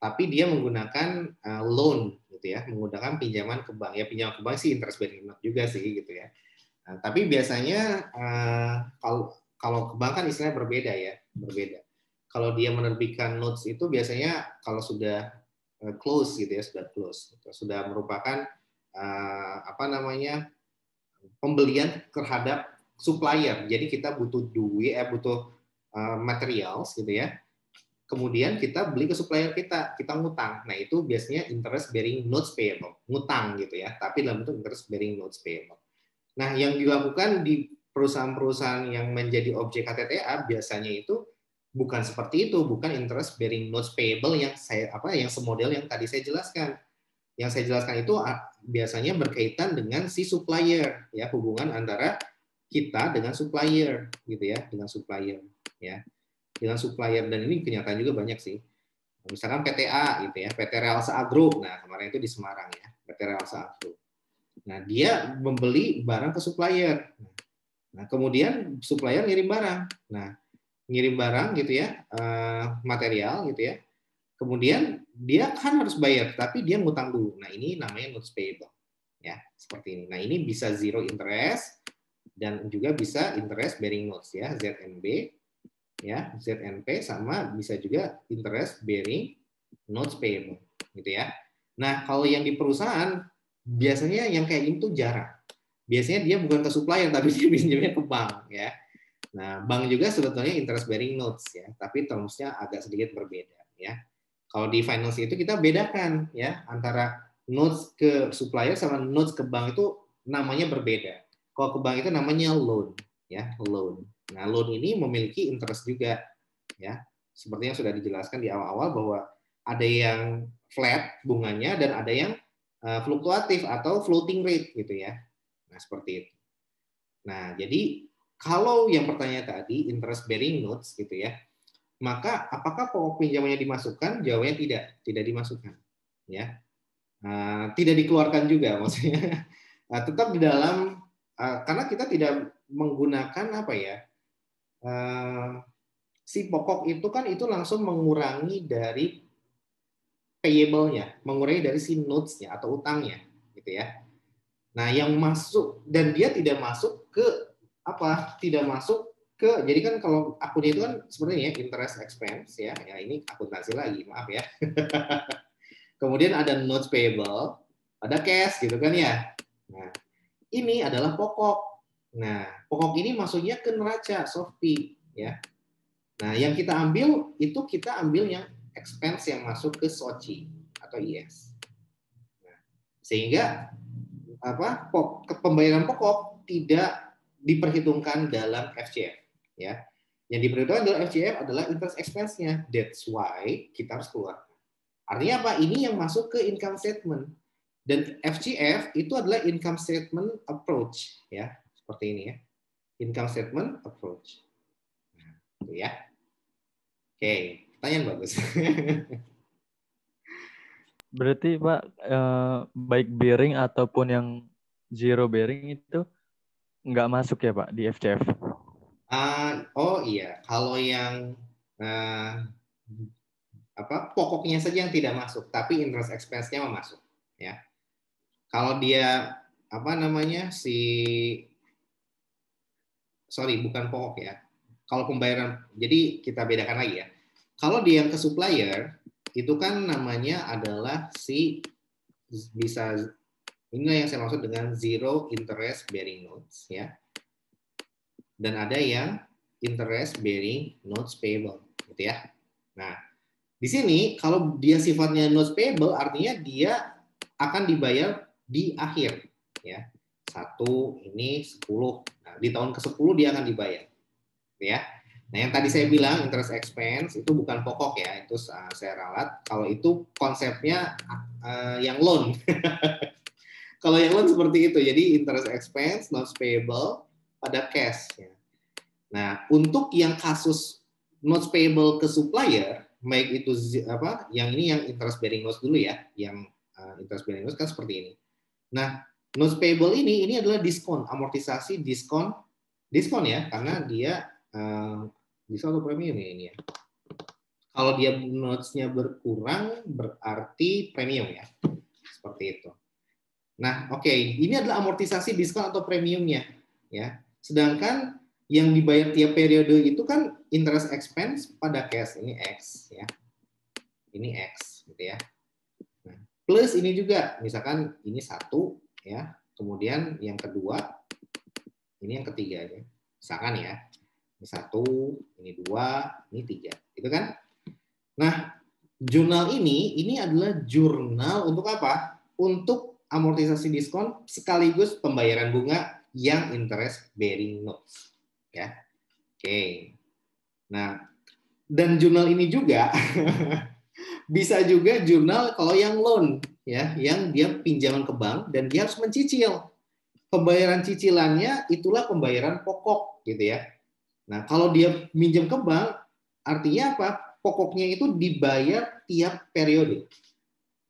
Tapi dia menggunakan loan, gitu ya, menggunakan pinjaman ke bank. Ya pinjaman ke bank sih interest bearing note juga sih, gitu ya. Nah, tapi biasanya kalau ke bank kan istilahnya berbeda ya, berbeda. Kalau dia menerbitkan notes itu biasanya kalau sudah close gitu ya, sudah close, gitu. Sudah merupakan apa namanya pembelian terhadap supplier. Jadi kita butuh duit, butuh materials gitu ya. Kemudian kita beli ke supplier kita ngutang. Nah itu biasanya interest bearing notes payable, ngutang gitu ya. Tapi dalam bentuk interest bearing notes payable. Nah, yang dilakukan di perusahaan-perusahaan yang menjadi objek KTTA biasanya itu bukan seperti itu, bukan interest bearing notes payable yang yang semodel yang tadi saya jelaskan. Yang saya jelaskan itu biasanya berkaitan dengan si supplier, ya, hubungan antara kita dengan supplier gitu ya, dengan supplier ya. Dengan supplier dan ini kenyataan juga banyak sih. Misalkan PTA gitu ya, PT Realsa Agro. Nah, kemarin itu di Semarang ya, PT Realsa Agro. Nah, dia membeli barang ke supplier. Nah, kemudian supplier ngirim barang. Nah, ngirim barang gitu ya, material gitu ya. Kemudian dia kan harus bayar, tapi dia ngutang dulu. Nah, ini namanya notes payable. Ya, seperti ini. Nah, ini bisa zero interest dan juga bisa interest bearing notes ya, ZNB ya, ZNP sama bisa juga interest bearing notes payable gitu ya. Nah, kalau yang di perusahaan biasanya yang kayak ini tuh jarang. Biasanya dia bukan ke supplier tapi dia pinjamnya ke bank ya. Nah, bank juga sebetulnya interest bearing notes ya, tapi termsnya agak sedikit berbeda ya. Kalau di finance itu kita bedakan ya antara notes ke supplier sama notes ke bank itu namanya berbeda. Kalau ke bank itu namanya loan ya, loan. Nah, loan ini memiliki interest juga ya. Seperti yang sudah dijelaskan di awal-awal bahwa ada yang flat bunganya dan ada yang fluktuatif atau floating rate gitu ya. Nah, seperti itu. Nah, jadi kalau yang pertanyaan tadi interest bearing notes gitu ya, maka apakah pokok pinjamannya dimasukkan? Jawabannya tidak dimasukkan. Ya, tidak dikeluarkan juga, maksudnya tetap di dalam, karena kita tidak menggunakan apa ya, si pokok itu kan itu langsung mengurangi dari payable-nya, mengurangi dari si notes-nya atau utangnya, gitu ya. Nah, yang masuk dan dia tidak masuk ke apa? Tidak masuk ke, jadi kan kalau akunnya itu kan seperti ini ya, interest expense ya. Ya ini akuntansi lagi, maaf ya. Kemudian ada notes payable, ada cash gitu kan ya. Nah, ini adalah pokok. Nah, pokok ini masuknya ke neraca Softpi ya. Nah, yang kita ambil itu kita ambil yang expense yang masuk ke SOCI atau IS. Nah, sehingga apa? Pembayaran pokok tidak diperhitungkan dalam FCF ya. Yang diperhitungkan dalam FCF adalah interest expense-nya. That's why kita harus keluar. Artinya apa? Ini yang masuk ke income statement. Dan FCF itu adalah income statement approach ya, seperti ini ya. Income statement approach. Nah, itu ya. Oke, pertanyaan bagus. Berarti Pak, baik bearing ataupun yang zero bearing itu nggak masuk ya Pak di FCF? Oh iya, kalau yang apa pokoknya saja yang tidak masuk, tapi interest expense-nya masuk ya. Kalau dia apa namanya sorry bukan pokok ya. Kalau pembayaran, jadi kita bedakan lagi ya. Kalau dia yang ke supplier itu kan namanya adalah bisa, inilah yang saya maksud dengan zero interest bearing notes ya. Dan ada yang interest bearing notes payable gitu ya. Nah, di sini kalau dia sifatnya notes payable artinya dia akan dibayar di akhir ya. 1 ini 10. Nah, di tahun ke-10 dia akan dibayar. Ya. Nah, yang tadi saya bilang interest expense itu bukan pokok ya, itu saya ralat. Kalau itu konsepnya yang loan. Kalau yang loan seperti itu. Jadi interest expense, notes payable pada cash ya. Nah, untuk yang kasus notes payable ke supplier, baik itu apa, yang ini yang interest bearing notes dulu ya, yang interest bearing notes kan seperti ini. Nah, notes payable ini adalah diskon, amortisasi diskon ya, karena dia diskon atau premium ini ya. Kalau dia notes-nya berkurang berarti premium ya, seperti itu. Nah, oke, ini adalah amortisasi diskon atau premiumnya ya. Sedangkan yang dibayar tiap periode itu kan interest expense pada cash, ini X ya. Ini X gitu ya. Nah, plus ini juga misalkan ini 1 ya. Kemudian yang kedua ini yang ketiga ya. Misalkan ya. Ini 1, ini 2, ini 3. Gitu kan? Nah, jurnal ini adalah jurnal untuk apa? Untuk amortisasi diskon sekaligus pembayaran bunga yang interest bearing notes. Ya. Oke. Nah, dan jurnal ini juga bisa juga jurnal kalau yang loan ya, yang dia pinjaman ke bank dan dia harus mencicil. Pembayaran cicilannya itulah pembayaran pokok gitu ya. Nah, kalau dia minjem ke bank artinya apa? Pokoknya itu dibayar tiap periode.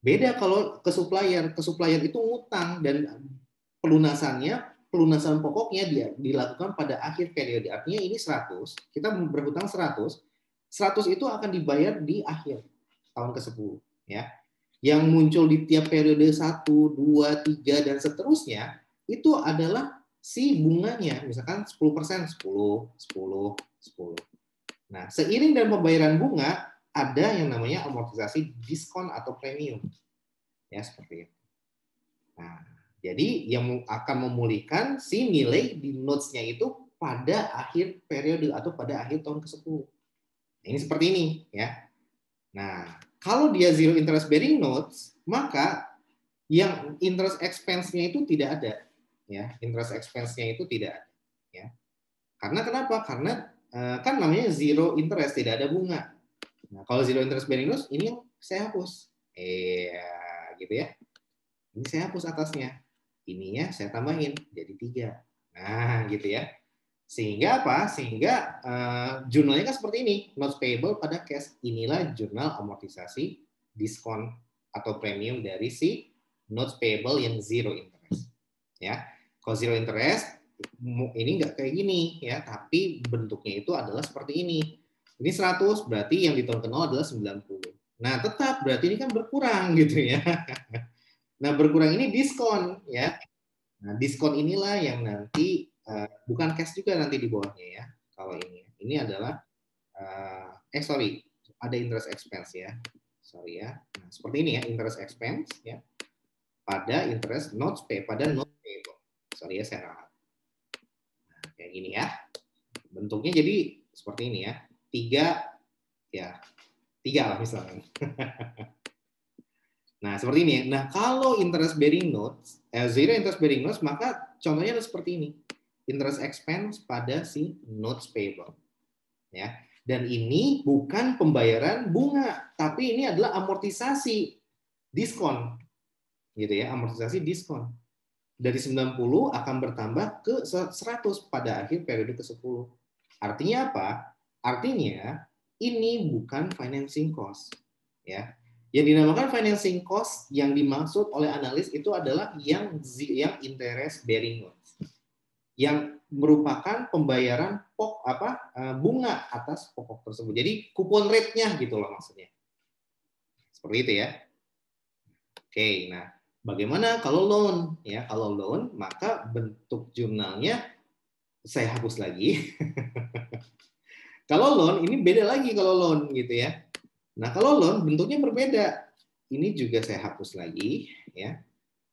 Beda kalau ke supplier. Ke supplier itu ngutang dan pelunasan pokoknya dia dilakukan pada akhir periode. Artinya ini 100, kita berhutang 100 itu akan dibayar di akhir tahun ke-10 ya. Yang muncul di tiap periode 1, 2, 3 dan seterusnya itu adalah si bunganya, misalkan 10%, 10, 10, 10. Nah, seiring dengan pembayaran bunga ada yang namanya amortisasi diskon atau premium. Ya, seperti itu. Nah, jadi yang akan memulihkan si nilai di notes-nya itu pada akhir periode atau pada akhir tahun ke-10. Nah, ini seperti ini ya. Nah, kalau dia zero interest bearing notes, maka yang interest expense-nya itu tidak ada ya. Interest expense-nya itu tidak ada ya. Karena kenapa? Karena kan namanya zero interest, tidak ada bunga. Nah, kalau zero interest bearing notes ini yang saya hapus. Gitu ya. Ini saya hapus atasnya. Ininya saya tambahin jadi 3. Nah, gitu ya. Sehingga apa? Sehingga jurnalnya kan seperti ini, notes payable pada cash. Inilah jurnal amortisasi diskon atau premium dari si notes payable yang zero interest. Ya, kalau zero interest ini nggak kayak gini ya, tapi bentuknya itu adalah seperti ini. Ini 100 berarti yang di tahun ke-0 adalah 90. Nah, tetap berarti ini kan berkurang gitu ya. Nah, berkurang ini diskon ya. Nah, diskon inilah yang nanti bukan cash juga nanti di bawahnya ya. Kalau ini adalah sorry, ada interest expense ya. Sorry ya. Nah, seperti ini ya, interest expense ya. Pada interest notes pay pada note payable. Sorry ya, saya ralat. Nah, kayak gini ya. Bentuknya jadi seperti ini ya. Tiga lah misalnya. Nah, seperti ini. Nah, kalau interest bearing notes, zero interest bearing notes, maka contohnya adalah seperti ini. Interest expense pada si notes payable. Ya. Dan ini bukan pembayaran bunga, tapi ini adalah amortisasi diskon. Gitu ya, amortisasi diskon. Dari 90 akan bertambah ke 100 pada akhir periode ke-10. Artinya apa? Artinya ini bukan financing cost. Ya. Yang dinamakan financing cost yang dimaksud oleh analis itu adalah yang interest bearing notes. Yang merupakan pembayaran bunga atas pokok tersebut. Jadi kupon rate-nya gitu loh maksudnya. Seperti itu ya. Oke, nah bagaimana kalau loan? Ya, kalau loan maka bentuk jurnalnya saya hapus lagi. Kalau loan ini beda lagi kalau loan gitu ya. Nah, kalau loan bentuknya berbeda. Ini juga saya hapus lagi ya.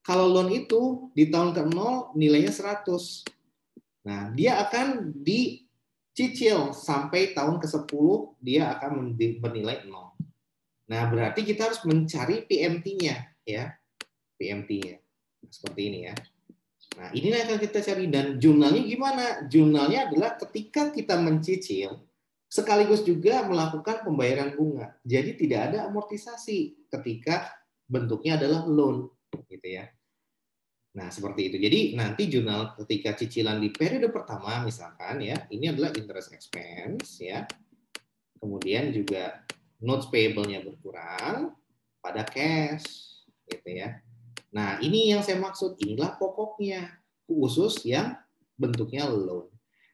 Kalau loan itu di tahun ke-0 nilainya 100. Nah, dia akan dicicil sampai tahun ke-10 dia akan bernilai 0. Nah, berarti kita harus mencari PMT-nya ya. PMT-nya. Nah, seperti ini ya. Nah, inilah yang akan kita cari dan jurnalnya gimana? Jurnalnya adalah ketika kita mencicil sekaligus juga melakukan pembayaran bunga. Jadi tidak ada amortisasi ketika bentuknya adalah loan gitu ya. Nah, seperti itu. Jadi nanti jurnal ketika cicilan di periode pertama misalkan ya, ini adalah interest expense ya. Kemudian juga notes payable-nya berkurang pada cash gitu ya. Nah, ini yang saya maksud, inilah pokoknya khusus yang bentuknya loan.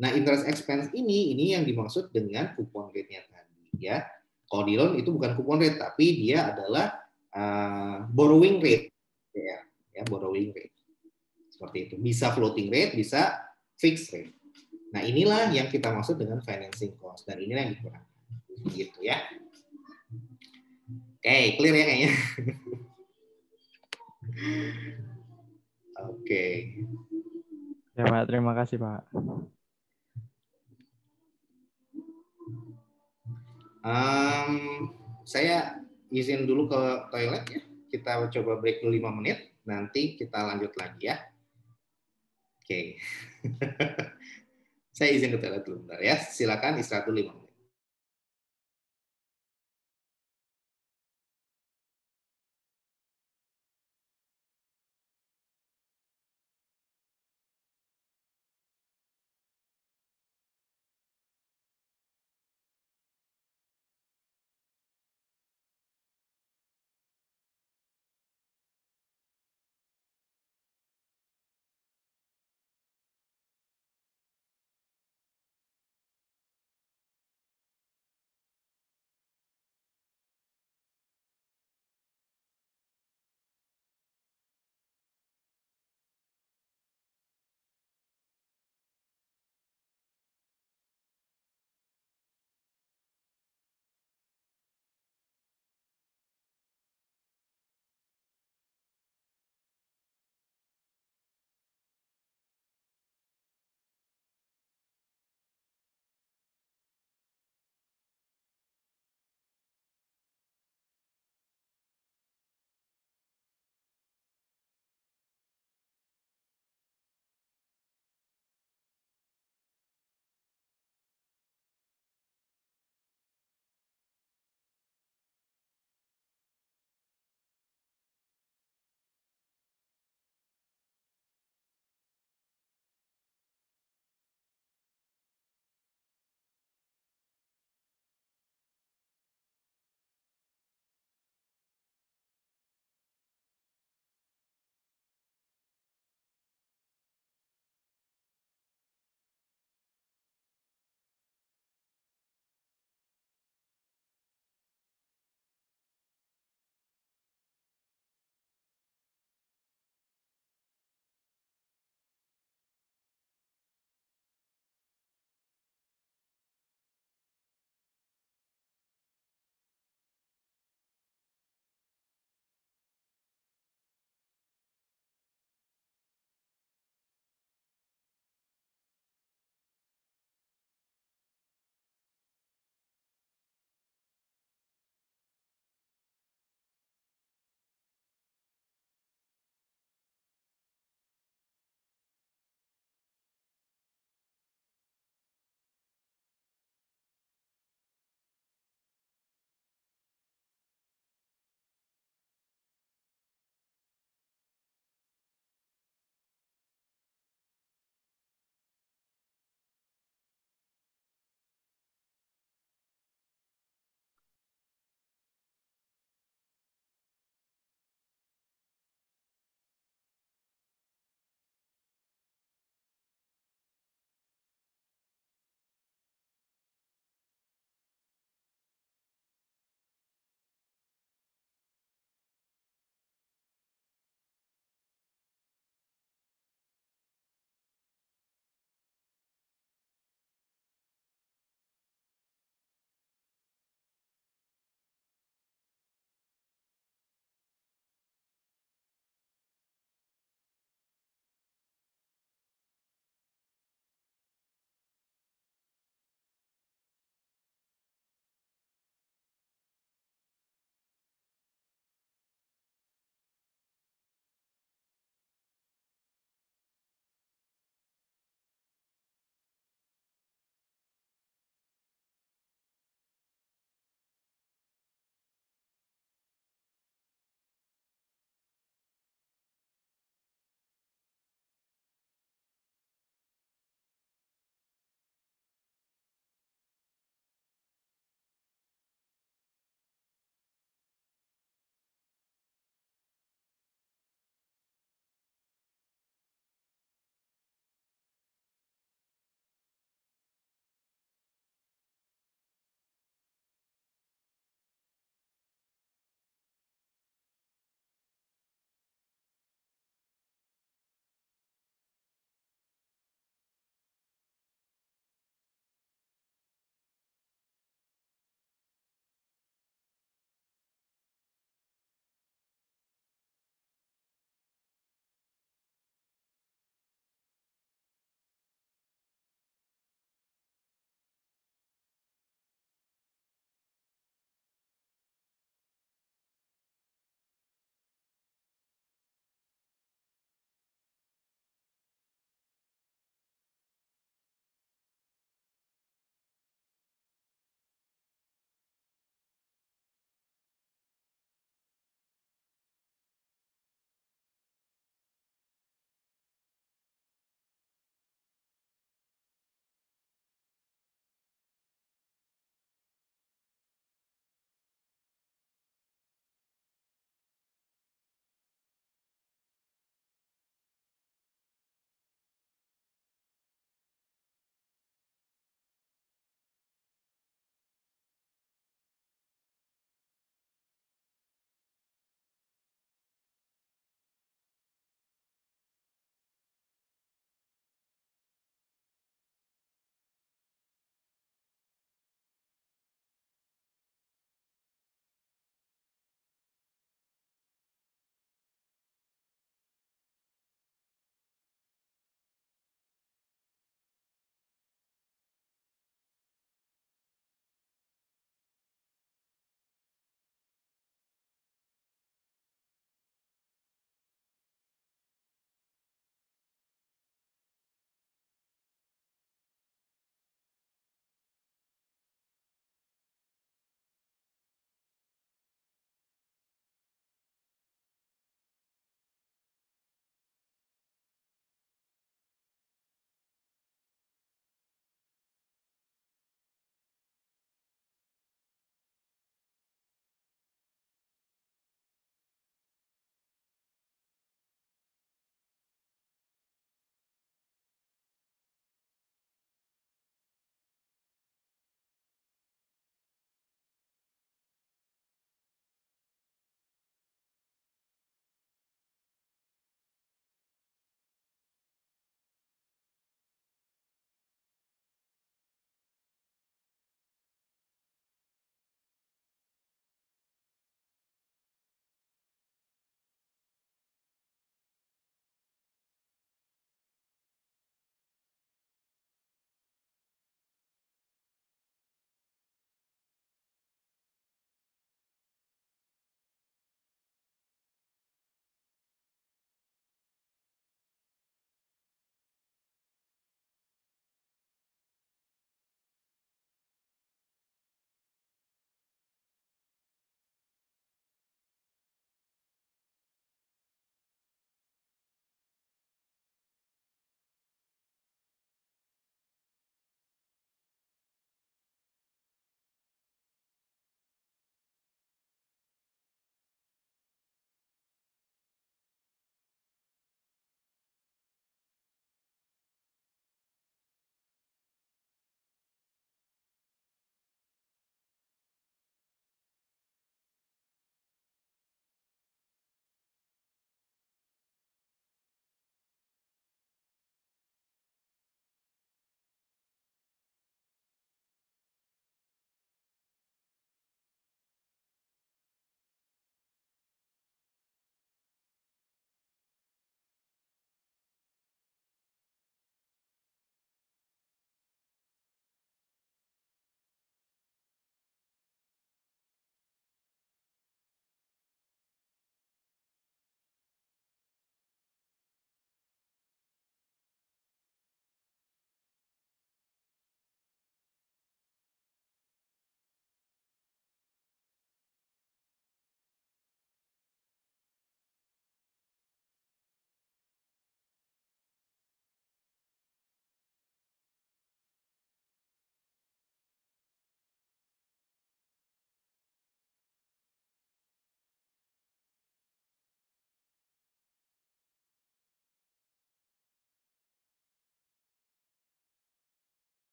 Nah, interest expense ini yang dimaksud dengan coupon rate-nya tadi ya. Kalau di loan itu bukan coupon rate tapi dia adalah borrowing rate ya, borrowing rate. Seperti itu. Bisa floating rate, bisa fixed rate. Nah, inilah yang kita maksud dengan financing cost dan inilah yang dikurangkan. Gitu ya. Oke, clear ya kayaknya. Oke. Ya Pak, terima kasih Pak. Saya izin dulu ke toilet ya. Kita coba break dulu 5 menit. Nanti kita lanjut lagi ya. Oke. Saya izin ke toilet dulu bentar ya. Silakan istirahat dulu 5 menit.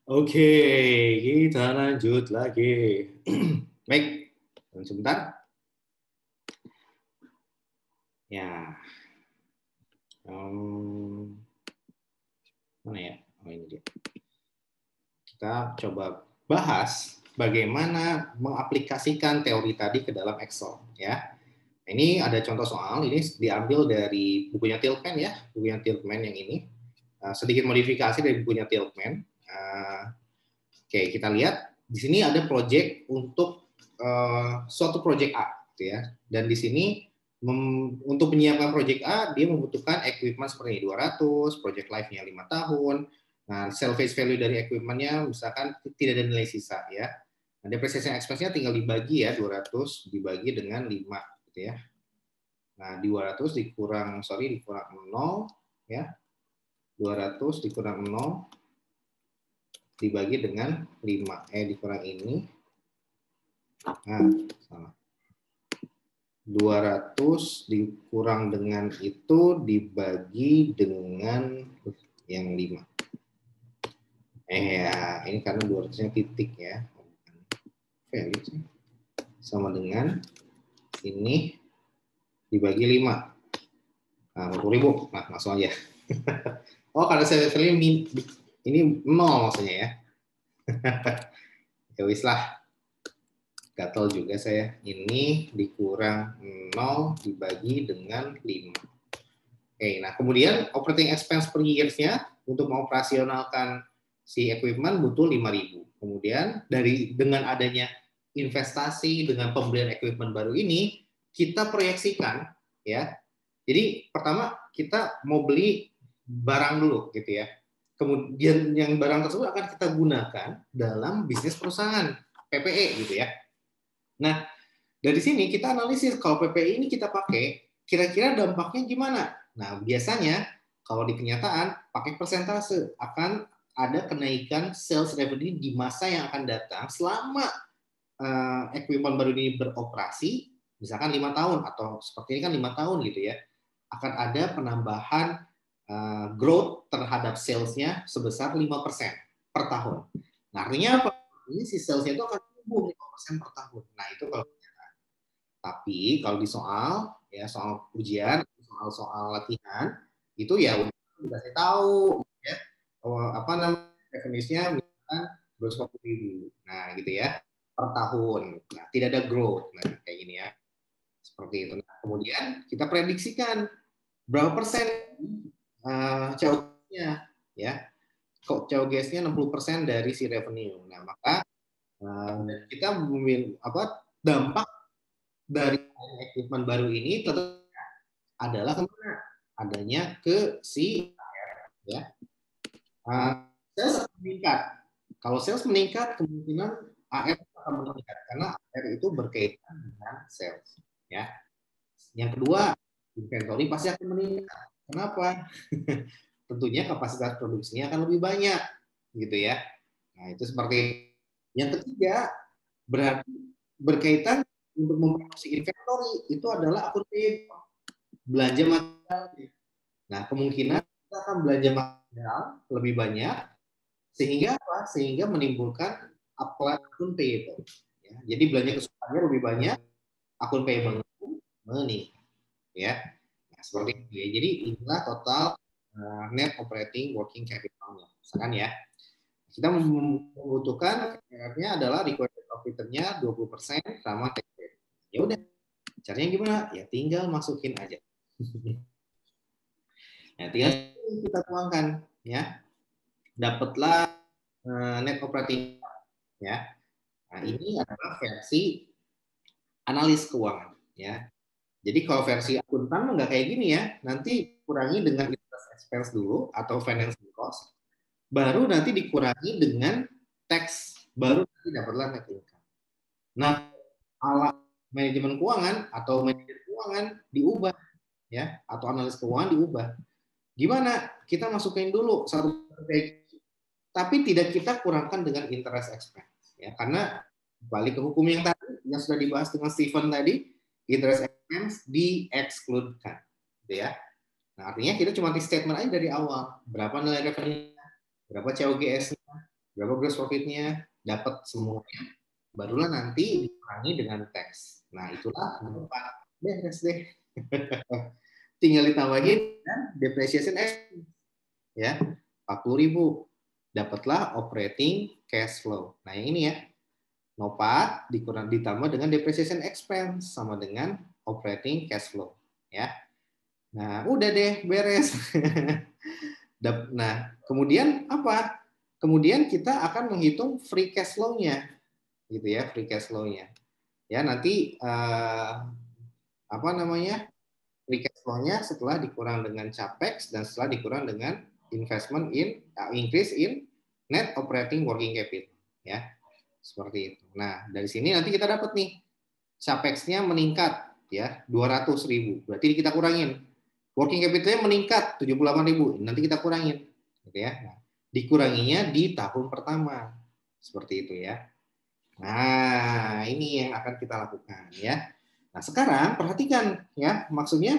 Oke, kita lanjut lagi. Baik, sebentar. Ya, mana ya? Oh, ini dia. Kita coba bahas bagaimana mengaplikasikan teori tadi ke dalam Excel, ya. Ini ada contoh soal, ini diambil dari bukunya Tilkman ya, bukunya Tilkman yang ini. Sedikit modifikasi dari bukunya Tilkman. Oke, kita lihat di sini ada project untuk suatu project A, gitu ya. Dan di sini untuk menyiapkan project A, dia membutuhkan equipment seperti ini, 200, project life-nya 5 tahun. Nah, sell face value dari equipment-nya misalkan tidak ada nilai sisa ya. Nah, depreciation expense-nya tinggal dibagi ya, 200 dibagi dengan 5 gitu ya. Nah, 200 dikurang 0 ya. 200 dikurang 0 dibagi dengan 5. Dikurang ini. Nah, salah. 200 dikurang dengan itu dibagi dengan yang 5. Ya, ini karena 200-nya titik ya. Value sih. Sama dengan ini dibagi 5. Nah, 40.000. Nah, langsung aja. Oh, karena saya value ini 0 maksudnya ya. Ya wis lah. Gatel juga saya. Ini dikurang 0 dibagi dengan 5. Oke, nah kemudian operating expense per years-nya untuk mengoperasionalkan si equipment butuh 5.000. Kemudian dengan adanya investasi dengan pembelian equipment baru ini, kita proyeksikan ya. Jadi pertama kita mau beli barang dulu gitu ya. Kemudian yang barang tersebut akan kita gunakan dalam bisnis perusahaan PPE gitu ya. Nah, dari sini kita analisis kalau PPE ini kita pakai, kira-kira dampaknya gimana? Nah, biasanya kalau di kenyataan pakai persentase akan ada kenaikan sales revenue di masa yang akan datang selama equipment baru ini beroperasi, misalkan 5 tahun atau seperti ini kan 5 tahun gitu ya, akan ada penambahan growth terhadap sales-nya sebesar 5% per tahun. Nah, artinya apa? Ini si sales-nya itu akan tumbuh 5% per tahun. Nah, itu kalau tapi kalau di soal ya soal ujian, soal latihan itu ya udah dikasih tahu ya apa namanya definisinya misalkan 250.000. Nah, gitu ya per tahun. Nah, tidak ada growth. Nah, kayak gini ya. Seperti itu. Nah, kemudian kita prediksikan berapa persen COGS-nya ya. Kok COGS-nya 60% dari si revenue. Nah, maka kita dampak dari equipment baru ini tentu adalah kemana? Adanya ke si ya. Sales akan meningkat. Kalau sales meningkat, kemungkinan AR akan meningkat karena AR itu berkaitan dengan sales. Ya. Yang kedua, inventory pasti akan meningkat. Kenapa? Tentunya kapasitas produksinya akan lebih banyak, gitu ya. Nah, itu seperti yang ketiga, berarti berkaitan untuk memproduksi inventory itu adalah akun payable, belanja material. Nah, kemungkinan kita akan belanja material lebih banyak sehingga apa? Sehingga menimbulkan akun payable. Ya, jadi belanja kesukaannya lebih banyak, akun payable meningkat. Ya, nah, seperti itu ya. Jadi inilah total net operating working capital-nya. Misalkan ya, kita membutuhkan nya adalah required profit-nya 20% sama tax rate. Ya udah, caranya gimana? Ya tinggal masukin aja. Nah, tinggal kita tuangkan ya. Dapatlah net operating ya. Nah, ini adalah versi analis keuangan ya. Jadi kalau versi akuntan nggak kayak gini ya. Nanti kurangi dengan interest expense dulu atau financing cost, baru nanti dikurangi dengan tax, baru nanti dapatlah net income. Nah, alat manajemen keuangan atau manajer keuangan diubah ya, atau analis keuangan diubah. Gimana? Kita masukin dulu satu tapi tidak kita kurangkan dengan interest expense ya, karena balik ke hukum yang tadi yang sudah dibahas dengan Stephen tadi, interest expense di-excludekan gitu ya. Nah, artinya kita cuma di statement aja dari awal, berapa nilai revenue, berapa COGS-nya, berapa gross profit-nya, dapat semuanya, barulah nanti dikurangi dengan tax. Nah, itulah Pak, beres deh. Tinggal ditambahin depreciation expense ya, 40.000. Dapatlah operating cash flow. Nah, yang ini ya. NOPAT dikurang ditambah dengan depreciation expense sama dengan operating cash flow ya. Nah, udah deh beres. Nah, kemudian apa? Kemudian kita akan menghitung free cash flow-nya. Gitu ya, free cash flow-nya. Ya, nanti apa namanya? Free cash flow-nya setelah dikurang dengan capex dan setelah dikurang dengan investment in increase in net operating working capital ya. Seperti itu. Nah, dari sini nanti kita dapat nih capex-nya meningkat ya 200.000. Berarti kita kurangin. Working capital-nya meningkat 78.000. Nanti kita kurangin gitu ya. Nah, dikuranginya di tahun pertama. Seperti itu ya. Nah, ini yang akan kita lakukan ya. Nah, sekarang perhatikan ya, maksudnya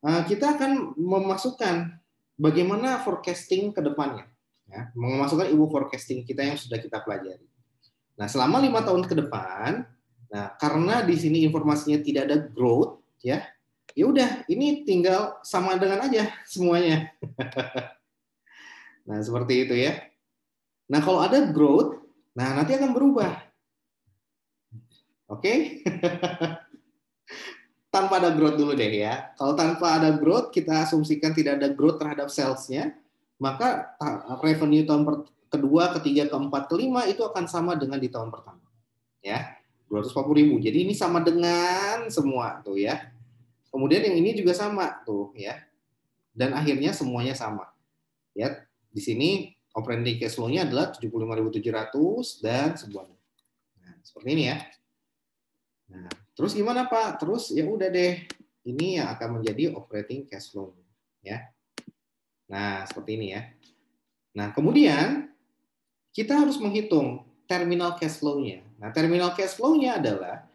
kita akan memasukkan bagaimana forecasting ke depannya. Ya, memasukkan ilmu forecasting kita yang sudah kita pelajari. Nah, selama 5 tahun ke depan, nah karena di sini informasinya tidak ada growth, ya udah ini tinggal sama dengan aja semuanya. Nah, seperti itu ya. Nah, kalau ada growth, nah nanti akan berubah. Oke? Tanpa ada growth dulu deh ya. Kalau tanpa ada growth, kita asumsikan tidak ada growth terhadap sales-nya, maka revenue tahun kedua, ketiga, keempat, kelima itu akan sama dengan di tahun pertama. Ya, 240.000. Jadi ini sama dengan semua tuh ya. Kemudian yang ini juga sama tuh ya. Dan akhirnya semuanya sama. Ya, di sini operating cash flow-nya adalah 75.700 dan semuanya. Nah, seperti ini ya. Nah, terus gimana Pak? Terus ya udah deh. Ini yang akan menjadi operating cash flow ya. Nah, seperti ini ya. Nah, kemudian kita harus menghitung terminal cash flow-nya. Nah, terminal cash flow-nya adalah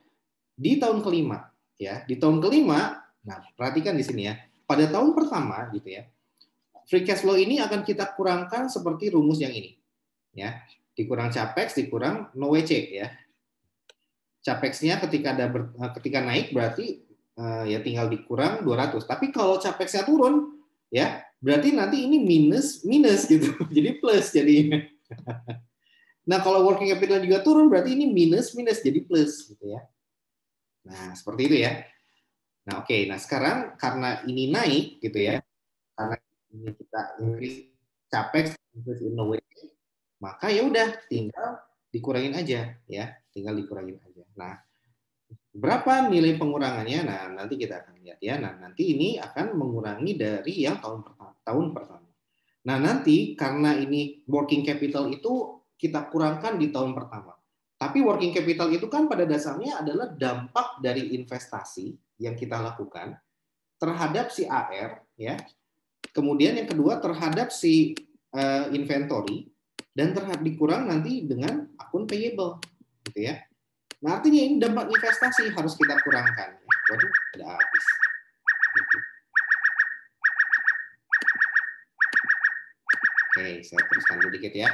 di tahun kelima ya. Di tahun kelima, nah perhatikan di sini ya. Pada tahun pertama gitu ya. Free cash flow ini akan kita kurangkan seperti rumus yang ini. Ya. Dikurang capex, dikurang NOWC ya. Capex-nya ketika naik berarti ya tinggal dikurang 200. Tapi kalau capex-nya turun ya, berarti nanti ini minus gitu. Jadi plus jadinya. Nah, kalau working capital juga turun berarti ini minus jadi plus gitu ya. Nah, seperti itu ya. Nah, oke. Nah, sekarang karena ini naik gitu ya. Karena ini kita increase capex, increase in NOWC, maka ya udah tinggal dikurangin aja ya, tinggal dikurangin aja. Nah, berapa nilai pengurangannya? Nah, nanti kita akan lihat ya. Nah, nanti ini akan mengurangi dari yang tahun pertama. Nah, nanti karena ini working capital itu kita kurangkan di tahun pertama. Tapi working capital itu kan pada dasarnya adalah dampak dari investasi yang kita lakukan terhadap si AR ya. Kemudian yang kedua terhadap si inventory dan terhadap dikurang nanti dengan akun payable gitu ya. Nah, artinya ini dampak investasi harus kita kurangkan. Waduh, udah habis. Oke, saya teruskan sedikit ya.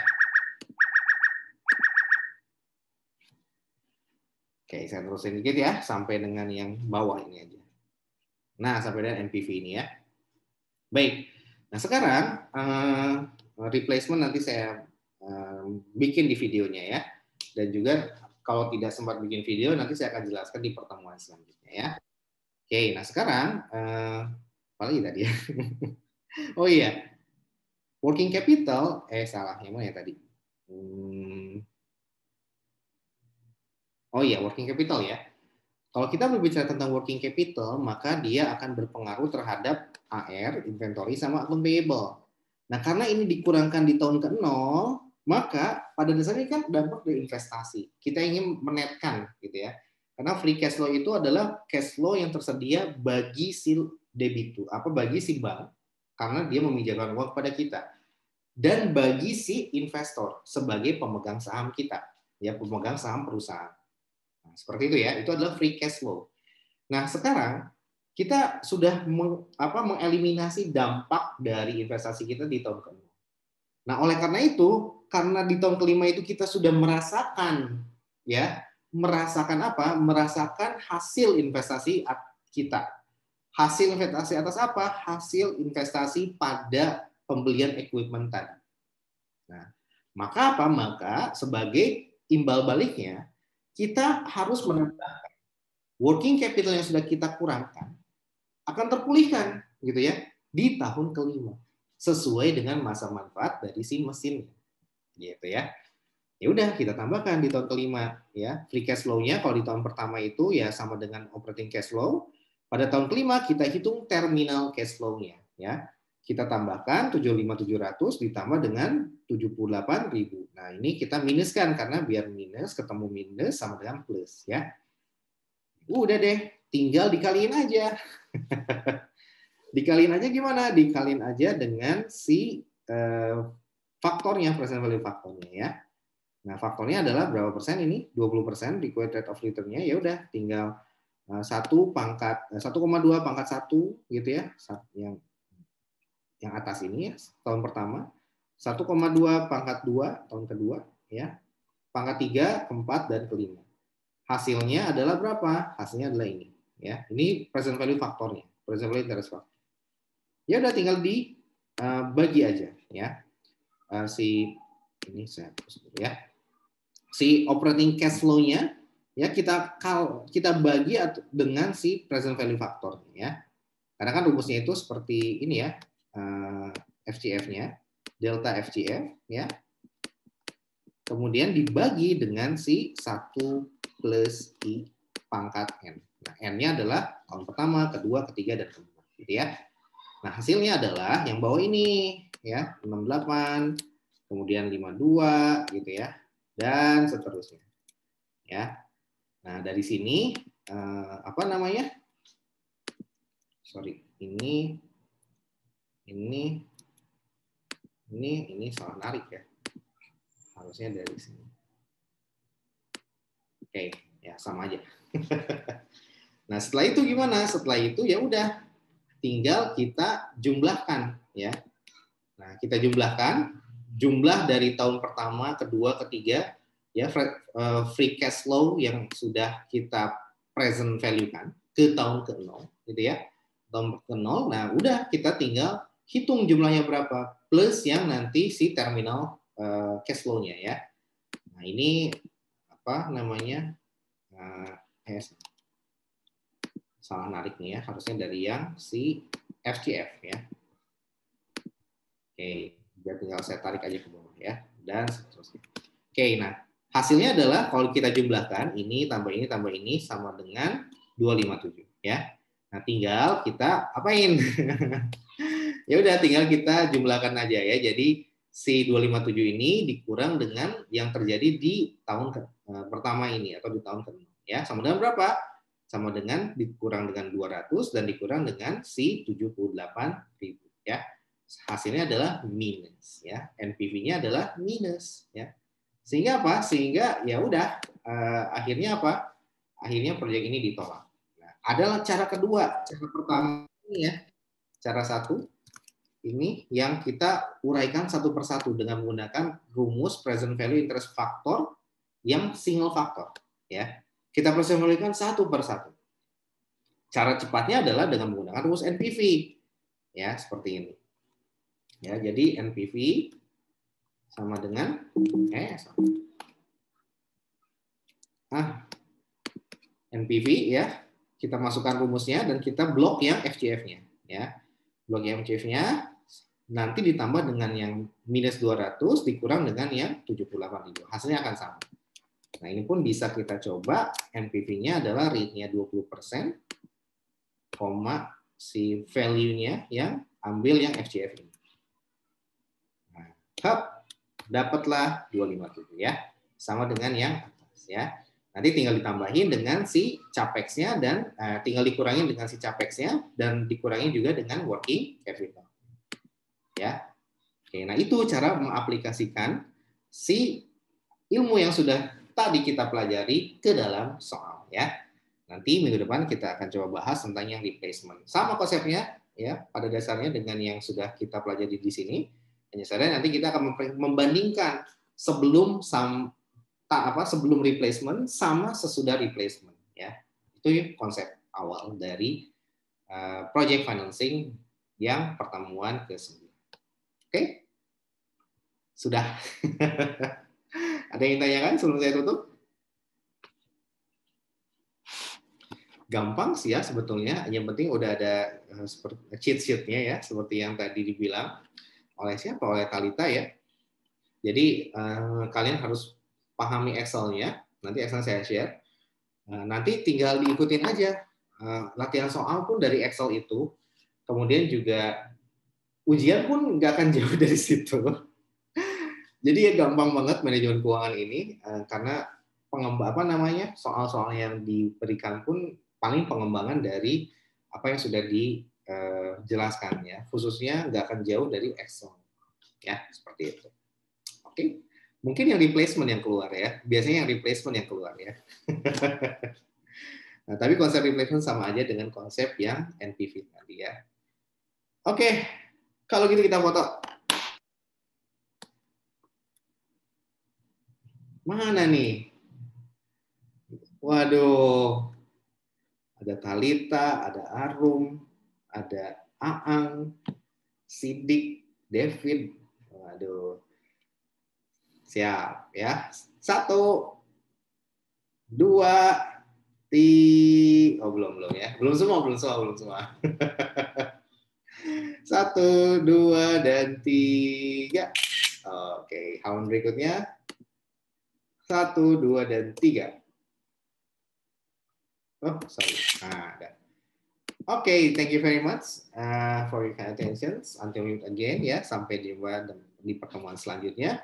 Oke, saya terusin dikit ya, sampai dengan yang bawah ini aja. Nah, sampai dengan NPV ini ya. Baik, nah sekarang replacement nanti saya bikin di videonya ya. Dan juga kalau tidak sempat bikin video, nanti saya akan jelaskan di pertemuan selanjutnya ya. Oke, nah sekarang, apa lagi tadi ya? Oh iya, working capital, salah, yang mana ya tadi? Oh iya, working capital ya. Kalau kita berbicara tentang working capital, maka dia akan berpengaruh terhadap AR, inventory, sama akun payable. Nah, karena ini dikurangkan di tahun ke-0, maka pada dasarnya kan dampak dari investasi. Kita ingin menetkan, gitu ya. Karena free cash flow itu adalah cash flow yang tersedia bagi si debitur, bagi si bank, karena dia meminjamkan uang kepada kita. Dan bagi si investor sebagai pemegang saham kita, ya pemegang saham perusahaan. Seperti itu ya, itu adalah free cash flow. Nah, sekarang kita sudah mengeliminasi dampak dari investasi kita di tahun ke-0. Nah, oleh karena itu, karena di tahun kelima itu kita sudah merasakan apa? Merasakan hasil investasi kita. Hasil investasi atas apa? Hasil investasi pada pembelian equipment tadi. Nah, maka apa? Maka sebagai imbal baliknya kita harus menambahkan working capital yang sudah kita kurangkan akan terpulihkan gitu ya di tahun kelima sesuai dengan masa manfaat dari si mesin gitu ya. Ya udah kita tambahkan di tahun kelima ya. Free cash flow-nya kalau di tahun pertama itu ya sama dengan operating cash flow. Pada tahun kelima kita hitung terminal cash flow-nya ya. Kita tambahkan 75.700 ditambah dengan 78.000. Nah, ini kita minuskan karena biar minus ketemu minus sama dengan plus ya. Udah deh, tinggal dikaliin aja. Dikaliin aja gimana? Dikaliin aja dengan si faktornya, present value faktornya ya. Nah, faktornya adalah berapa persen ini? 20% required rate of return-nya. Ya udah, tinggal 1,2 pangkat 1 gitu ya. Yang atas ini ya, tahun pertama. 1,2 pangkat 2 tahun kedua ya. Pangkat 3, keempat dan kelima. Hasilnya adalah berapa? Hasilnya adalah ini ya. Ini present value faktornya, present value interest factor. Ya udah tinggal dibagi aja ya. Ini saya hapus dulu ya. Si operating cash flow-nya ya kita bagi dengan si present value factor ya. Karena kan rumusnya itu seperti ini ya. FCF-nya, delta FCF ya. Kemudian dibagi dengan si 1 plus I pangkat N. Nah, N-nya adalah tahun pertama, kedua, ketiga, dan keempat gitu ya. Nah, hasilnya adalah yang bawah ini ya, 68, kemudian 52 gitu ya, dan seterusnya. Ya. Nah, dari sini apa namanya? Sorry, ini salah narik ya. Harusnya dari sini. Oke, ya sama aja. Nah, setelah itu gimana? Setelah itu ya udah tinggal kita jumlahkan ya. Nah, kita jumlahkan jumlah dari tahun pertama, kedua, ketiga ya free cash flow yang sudah kita present value kan ke tahun ke-0 gitu ya. Tahun ke-0. Nah, udah kita tinggal hitung jumlahnya berapa plus yang nanti si terminal cash flow-nya ya. Nah, ini apa namanya? Salah narik nih ya, harusnya dari yang si FCF ya. Oke, biar tinggal saya tarik aja ke bawah ya, dan seterusnya. Oke, nah hasilnya adalah kalau kita jumlahkan ini tambah ini sama dengan 257 ya. Nah, tinggal kita apain? Ya udah tinggal kita jumlahkan aja ya. Jadi si 257 ini dikurang dengan yang terjadi di tahun pertama ini atau di tahun ke-6 ya. Sama dengan berapa? Sama dengan dikurang dengan 200 dan dikurang dengan si 78.000 ya. Hasilnya adalah minus ya. NPV-nya adalah minus ya. Sehingga apa? Sehingga ya udah akhirnya apa? Akhirnya proyek ini ditolak. Nah, adalah cara kedua. Cara pertama ini ya. Cara satu ini yang kita uraikan satu persatu dengan menggunakan rumus present value interest factor yang single factor ya. Kita present value-kan satu persatu. Cara cepatnya adalah dengan menggunakan rumus NPV ya, seperti ini. Ya, jadi NPV sama dengan NPV ya, kita masukkan rumusnya dan kita blok yang FCF-nya ya. Blok yang FCF-nya nanti ditambah dengan yang minus 200 dikurang dengan yang 78.000. Hasilnya akan sama. Nah, ini pun bisa kita coba. NPV-nya adalah rate-nya 20%, si value-nya yang ambil yang FCF ini. Nah, dapatlah 257 ya. Sama dengan yang atas ya. Nanti tinggal ditambahin dengan si capex-nya dan tinggal dikurangin dengan si capex-nya dan dikurangin juga dengan working capital. Ya. Oke, nah itu cara mengaplikasikan si ilmu yang sudah tadi kita pelajari ke dalam soal ya. Nanti minggu depan kita akan coba bahas tentang yang replacement. Sama konsepnya ya, pada dasarnya dengan yang sudah kita pelajari di sini. Penyesuaian nanti kita akan membandingkan sebelum sebelum replacement sama sesudah replacement, ya. Itu konsep awal dari project financing yang pertemuan ke-9. Oke? Sudah. Ada yang tanyakan sebelum saya tutup? Gampang sih ya sebetulnya. Yang penting udah ada cheat sheet-nya ya, seperti yang tadi dibilang oleh siapa? Oleh Talita ya. Jadi kalian harus pahami Excel-nya. Nanti Excel saya share. Nanti tinggal diikutin aja. Latihan soal pun dari Excel itu. Kemudian juga ujian pun nggak akan jauh dari situ. Jadi ya gampang banget manajemen keuangan ini karena soal-soal yang diberikan pun paling pengembangan dari apa yang sudah dijelaskan ya. Khususnya nggak akan jauh dari Excel. Ya, seperti itu. Oke. Mungkin yang replacement yang keluar ya. Biasanya yang replacement yang keluar ya. Nah, tapi konsep replacement sama aja dengan konsep yang NPV tadi ya. Oke. Kalau gitu kita foto. Mana nih? Waduh. Ada Talita, ada Arum, ada Aang, Sidik, David. Waduh. Siap ya. 1, 2, 3. Oh, belum ya. Belum semua. 1, 2, dan 3. Oke, halaman berikutnya. 1, 2, dan 3. Oh, sorry. Nah, ada. Oke, thank you very much for your attention. Until we meet again ya. Sampai jumpa di pertemuan selanjutnya.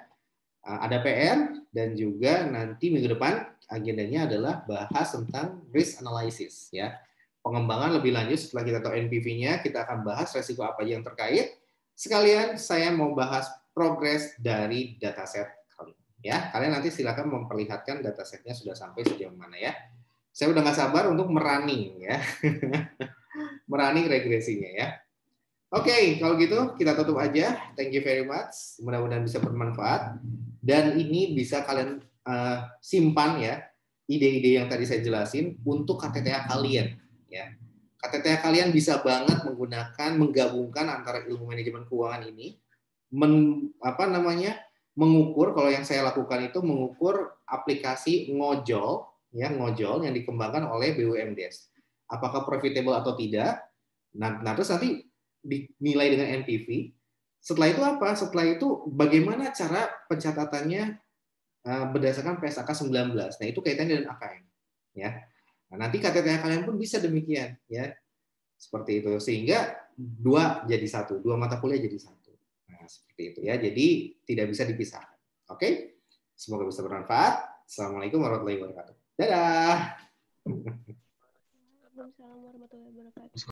Ada PR dan juga nanti minggu depan agendanya adalah bahas tentang risk analysis ya. Pengembangan lebih lanjut setelah kita tahu NPV-nya, kita akan bahas resiko apa yang terkait. Sekalian saya mau bahas progres dari dataset kalian ya. Kalian nanti silakan memperlihatkan datasetnya sudah sampai sejauh mana ya. Saya udah nggak sabar untuk merunning ya. Merunning regresinya ya. Oke, kalau gitu kita tutup aja. Thank you very much. Mudah-mudahan bisa bermanfaat. Dan ini bisa kalian simpan ya, ide-ide yang tadi saya jelasin untuk KTTA kalian. Ya. KTTA kalian bisa banget menggabungkan antara ilmu manajemen keuangan ini, mengukur, kalau yang saya lakukan itu mengukur aplikasi ngojol yang dikembangkan oleh BUMDes. Apakah profitable atau tidak? Nah terus nanti dinilai dengan NPV. Setelah itu apa? Setelah itu bagaimana cara pencatatannya berdasarkan PSAK 19. Nah, itu kaitannya dengan AKM. Ya. Nah, nanti KTTA kalian pun bisa demikian. Ya. Seperti itu. Sehingga 2 jadi 1. 2 mata kuliah jadi 1. Nah, seperti itu ya. Jadi tidak bisa dipisahkan. Oke? Semoga bisa bermanfaat. Assalamualaikum warahmatullahi wabarakatuh. Dadah! Waalaikumsalam warahmatullahi wabarakatuh.